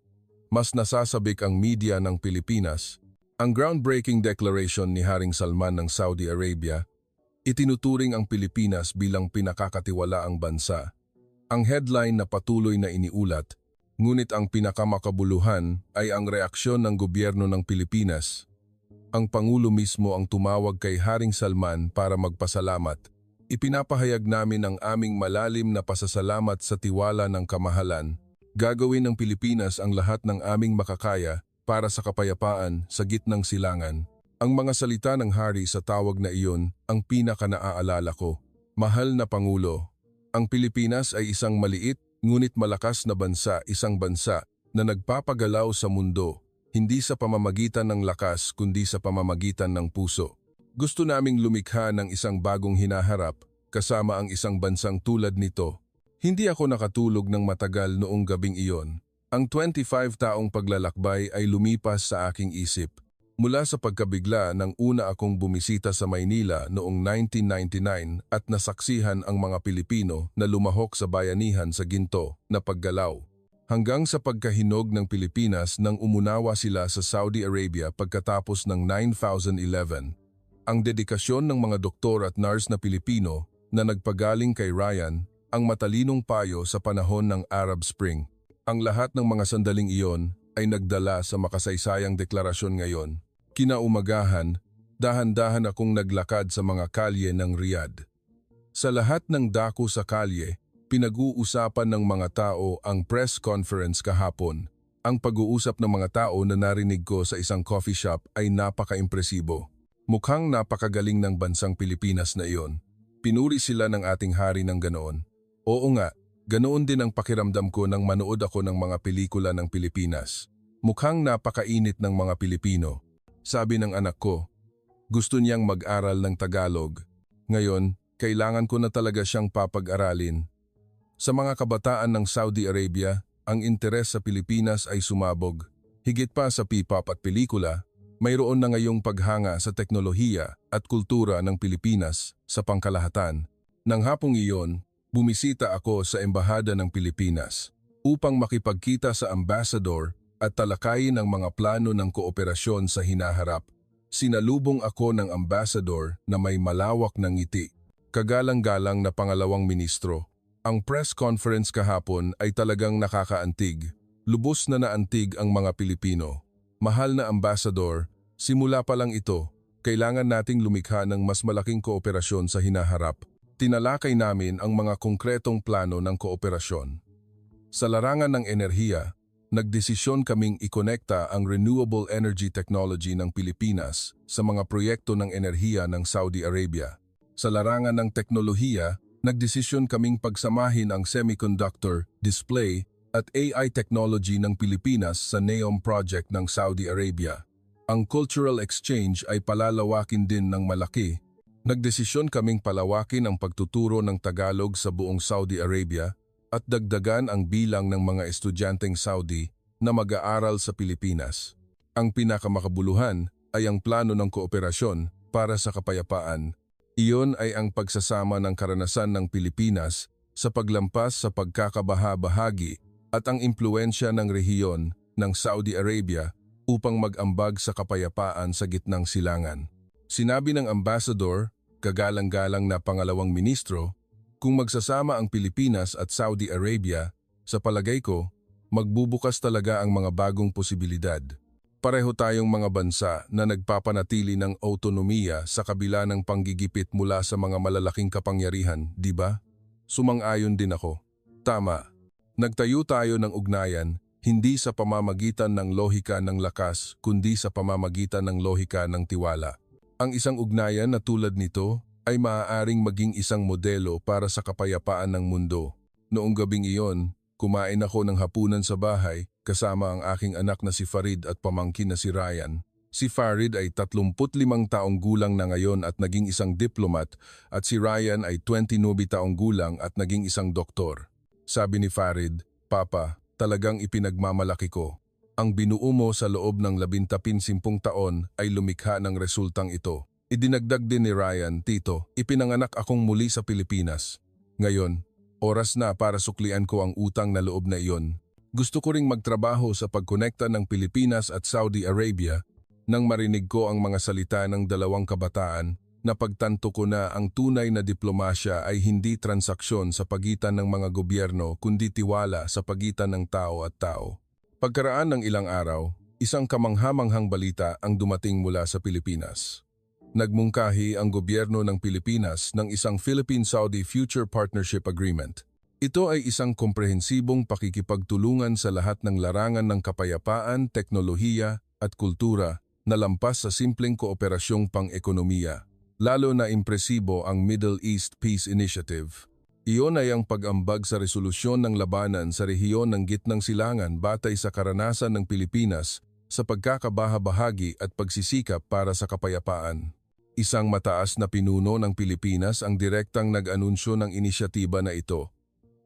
Mas nasasabik ang media ng Pilipinas. Ang groundbreaking declaration ni Haring Salman ng Saudi Arabia, itinuturing ang Pilipinas bilang pinakakatiwalaang bansa. Ang headline na patuloy na iniulat, ngunit ang pinakamakabuluhan ay ang reaksyon ng gobyerno ng Pilipinas. Ang Pangulo mismo ang tumawag kay Haring Salman para magpasalamat. Ipinapahayag namin ang aming malalim na pasasalamat sa tiwala ng kamahalan. Gagawin ng Pilipinas ang lahat ng aming makakaya para sa kapayapaan sa gitnang silangan. Ang mga salita ng hari sa tawag na iyon ang pinaka-naaalala ko. Mahal na Pangulo, ang Pilipinas ay isang maliit ngunit malakas na bansa, isang bansa na nagpapagalaw sa mundo, hindi sa pamamagitan ng lakas kundi sa pamamagitan ng puso. Gusto naming lumikha ng isang bagong hinaharap kasama ang isang bansang tulad nito. Hindi ako nakatulog ng matagal noong gabing iyon. Ang 25 taong paglalakbay ay lumipas sa aking isip. Mula sa pagkabigla nang una akong bumisita sa Maynila noong 1999 at nasaksihan ang mga Pilipino na lumahok sa bayanihan sa ginto na paggalaw. Hanggang sa pagkahinog ng Pilipinas nang umunawa sila sa Saudi Arabia pagkatapos ng 9/11. Ang dedikasyon ng mga doktor at nurse na Pilipino na nagpagaling kay Ryan, ang matalinong payo sa panahon ng Arab Spring. Ang lahat ng mga sandaling iyon ay nagdala sa makasaysayang deklarasyon ngayon. Kinaumagahan, dahan-dahan akong naglakad sa mga kalye ng Riyadh. Sa lahat ng dako sa kalye, pinag-uusapan ng mga tao ang press conference kahapon. Ang pag-uusap ng mga tao na narinig ko sa isang coffee shop ay napaka-impresibo. Mukhang napakagaling ng bansang Pilipinas na iyon. Pinuri sila ng ating hari ng ganoon. Oo nga, ganoon din ang pakiramdam ko nang manood ako ng mga pelikula ng Pilipinas. Mukhang napakainit ng mga Pilipino. Sabi ng anak ko, gusto niyang mag-aral ng Tagalog. Ngayon, kailangan ko na talaga siyang papag-aralin. Sa mga kabataan ng Saudi Arabia, ang interes sa Pilipinas ay sumabog. Higit pa sa P-pop at pelikula, mayroon na ngayong paghanga sa teknolohiya at kultura ng Pilipinas sa pangkalahatan. Nang hapong iyon, bumisita ako sa Embahada ng Pilipinas upang makipagkita sa ambassador at talakayin ang mga plano ng kooperasyon sa hinaharap. Sinalubong ako ng ambassador na may malawak na ngiti. Kagalang-galang na pangalawang ministro. Ang press conference kahapon ay talagang nakakaantig. Lubos na naantig ang mga Pilipino. Mahal na ambassador, simula pa lang ito, kailangan nating lumikha ng mas malaking kooperasyon sa hinaharap. Tinalakay namin ang mga konkretong plano ng kooperasyon. Sa larangan ng enerhiya, nagdesisyon kaming ikonekta ang renewable energy technology ng Pilipinas sa mga proyekto ng enerhiya ng Saudi Arabia. Sa larangan ng teknolohiya, nagdesisyon kaming pagsamahin ang semiconductor, display, at AI technology ng Pilipinas sa NEOM project ng Saudi Arabia. Ang cultural exchange ay palalawakin din ng malaki. Nagdesisyon kaming palawakin ang pagtuturo ng Tagalog sa buong Saudi Arabia at dagdagan ang bilang ng mga estudyanteng Saudi na mag-aaral sa Pilipinas. Ang pinakamakabuluhan ay ang plano ng kooperasyon para sa kapayapaan. Iyon ay ang pagsasama ng karanasan ng Pilipinas sa paglampas sa pagkakabaha-bahagi at ang impluensya ng rehiyon ng Saudi Arabia upang mag-ambag sa kapayapaan sa gitnang silangan. Sinabi ng ambassador, kagalang-galang na pangalawang ministro, kung magsasama ang Pilipinas at Saudi Arabia, sa palagay ko, magbubukas talaga ang mga bagong posibilidad. Pareho tayong mga bansa na nagpapanatili ng autonomiya sa kabila ng panggigipit mula sa mga malalaking kapangyarihan, di ba? Sumang-ayon din ako. Tama. Nagtayo tayo ng ugnayan, hindi sa pamamagitan ng lohika ng lakas, kundi sa pamamagitan ng lohika ng tiwala. Ang isang ugnayan na tulad nito ay maaaring maging isang modelo para sa kapayapaan ng mundo. Noong gabing iyon, kumain ako ng hapunan sa bahay kasama ang aking anak na si Farid at pamangkin na si Ryan. Si Farid ay 35 taong gulang na ngayon at naging isang diplomat at si Ryan ay 29 taong gulang at naging isang doktor. Sabi ni Farid, "Papa, talagang ipinagmamalaki ko. Ang binuo mo sa loob ng 17 taon ay lumikha ng resultang ito." Idinagdag din ni Ryan, "Tito, ipinanganak akong muli sa Pilipinas. Ngayon, oras na para suklian ko ang utang na loob na iyon. Gusto ko ring magtrabaho sa pagkonekta ng Pilipinas at Saudi Arabia." Nang marinig ko ang mga salita ng dalawang kabataan, napagtanto ko na ang tunay na diplomasya ay hindi transaksyon sa pagitan ng mga gobyerno kundi tiwala sa pagitan ng tao at tao. Pagkaraan ng ilang araw, isang kamanghamanghang balita ang dumating mula sa Pilipinas. Nagmungkahi ang gobyerno ng Pilipinas ng isang Philippine-Saudi Future Partnership Agreement. Ito ay isang komprehensibong pakikipagtulungan sa lahat ng larangan ng kapayapaan, teknolohiya at kultura na lampas sa simpleng kooperasyong pang-ekonomiya. Lalo na impresibo ang Middle East Peace Initiative. Iyon ay ang pag-ambag sa resolusyon ng labanan sa rehiyon ng Gitnang Silangan batay sa karanasan ng Pilipinas sa pagkakabahabahagi at pagsisikap para sa kapayapaan. Isang mataas na pinuno ng Pilipinas ang direktang nag-anunsyo ng inisyatiba na ito.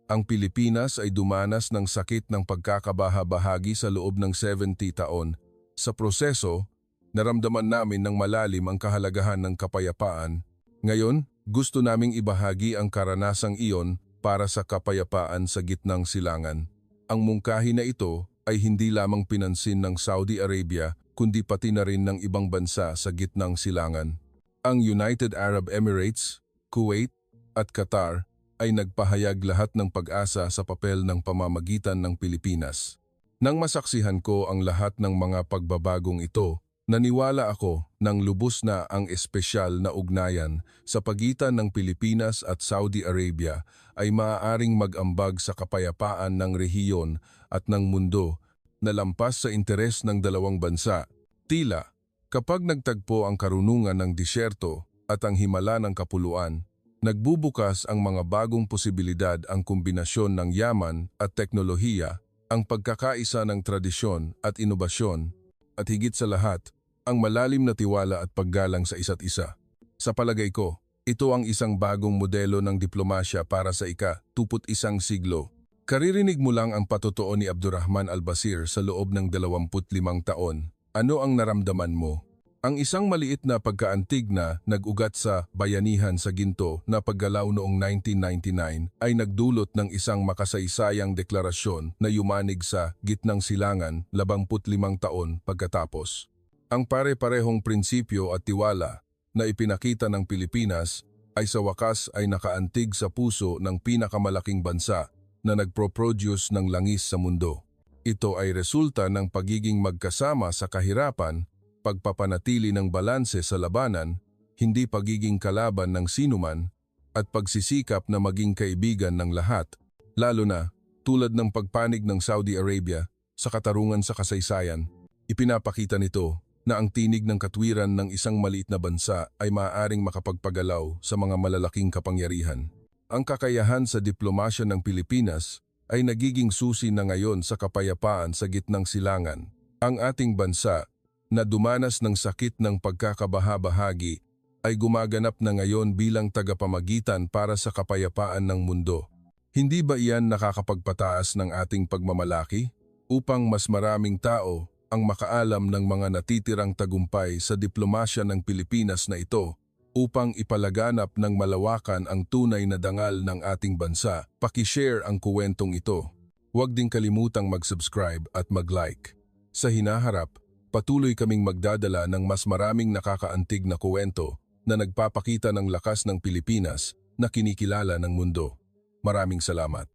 Ang Pilipinas ay dumanas ng sakit ng pagkakabahabahagi sa loob ng 70 taon. Sa proseso, naramdaman namin ng malalim ang kahalagahan ng kapayapaan. Ngayon, gusto naming ibahagi ang karanasang iyon para sa kapayapaan sa Gitnang Silangan. Ang mungkahi na ito ay hindi lamang pinansin ng Saudi Arabia kundi pati na rin ng ibang bansa sa Gitnang Silangan. Ang United Arab Emirates, Kuwait at Qatar ay nagpahayag lahat ng pag-asa sa papel ng pamamagitan ng Pilipinas. Nang masaksihan ko ang lahat ng mga pagbabagong ito, naniwala ako ng lubos na ang espesyal na ugnayan sa pagitan ng Pilipinas at Saudi Arabia ay maaaring mag-ambag sa kapayapaan ng rehiyon at ng mundo na lampas sa interes ng dalawang bansa. Tila, kapag nagtagpo ang karunungan ng disyerto at ang himala ng kapuluan, nagbubukas ang mga bagong posibilidad ang kombinasyon ng yaman at teknolohiya, ang pagkakaisa ng tradisyon at inobasyon, at higit sa lahat, ang malalim na tiwala at paggalang sa isa't isa. Sa palagay ko, ito ang isang bagong modelo ng diplomasya para sa ika-21 siglo. Karirinig mo lang ang patotoo ni Abdurrahman Al-Basir sa loob ng 25 taon. Ano ang naramdaman mo? Ang isang maliit na pagkaantig na nag-ugat sa bayanihan sa ginto na paggalaw noong 1999 ay nagdulot ng isang makasaysayang deklarasyon na yumanig sa Gitnang Silangan 25 taon pagkatapos. Ang pare-parehong prinsipyo at tiwala na ipinakita ng Pilipinas ay sa wakas ay nakaantig sa puso ng pinakamalaking bansa na nagpo-produce ng langis sa mundo. Ito ay resulta ng pagiging magkasama sa kahirapan, pagpapanatili ng balanse sa labanan, hindi pagiging kalaban ng sinuman, at pagsisikap na maging kaibigan ng lahat, lalo na tulad ng pagpanig ng Saudi Arabia sa katarungan sa kasaysayan. Ipinapakita nito na ang tinig ng katwiran ng isang maliit na bansa ay maaaring makapagpagalaw sa mga malalaking kapangyarihan. Ang kakayahan sa diplomasya ng Pilipinas ay nagiging susi na ngayon sa kapayapaan sa Gitnang Silangan. Ang ating bansa, na dumanas ng sakit ng pagkakabahabahagi, ay gumaganap na ngayon bilang tagapamagitan para sa kapayapaan ng mundo. Hindi ba iyan nakakapagpataas ng ating pagmamalaki upang mas maraming tao ang makaalam ng mga natitirang tagumpay sa diplomasya ng Pilipinas na ito upang ipalaganap ng malawakan ang tunay na dangal ng ating bansa? Paki-share ang kuwentong ito. Huwag ding kalimutang mag-subscribe at mag-like. Sa hinaharap, patuloy kaming magdadala ng mas maraming nakakaantig na kuwento na nagpapakita ng lakas ng Pilipinas na kinikilala ng mundo. Maraming salamat.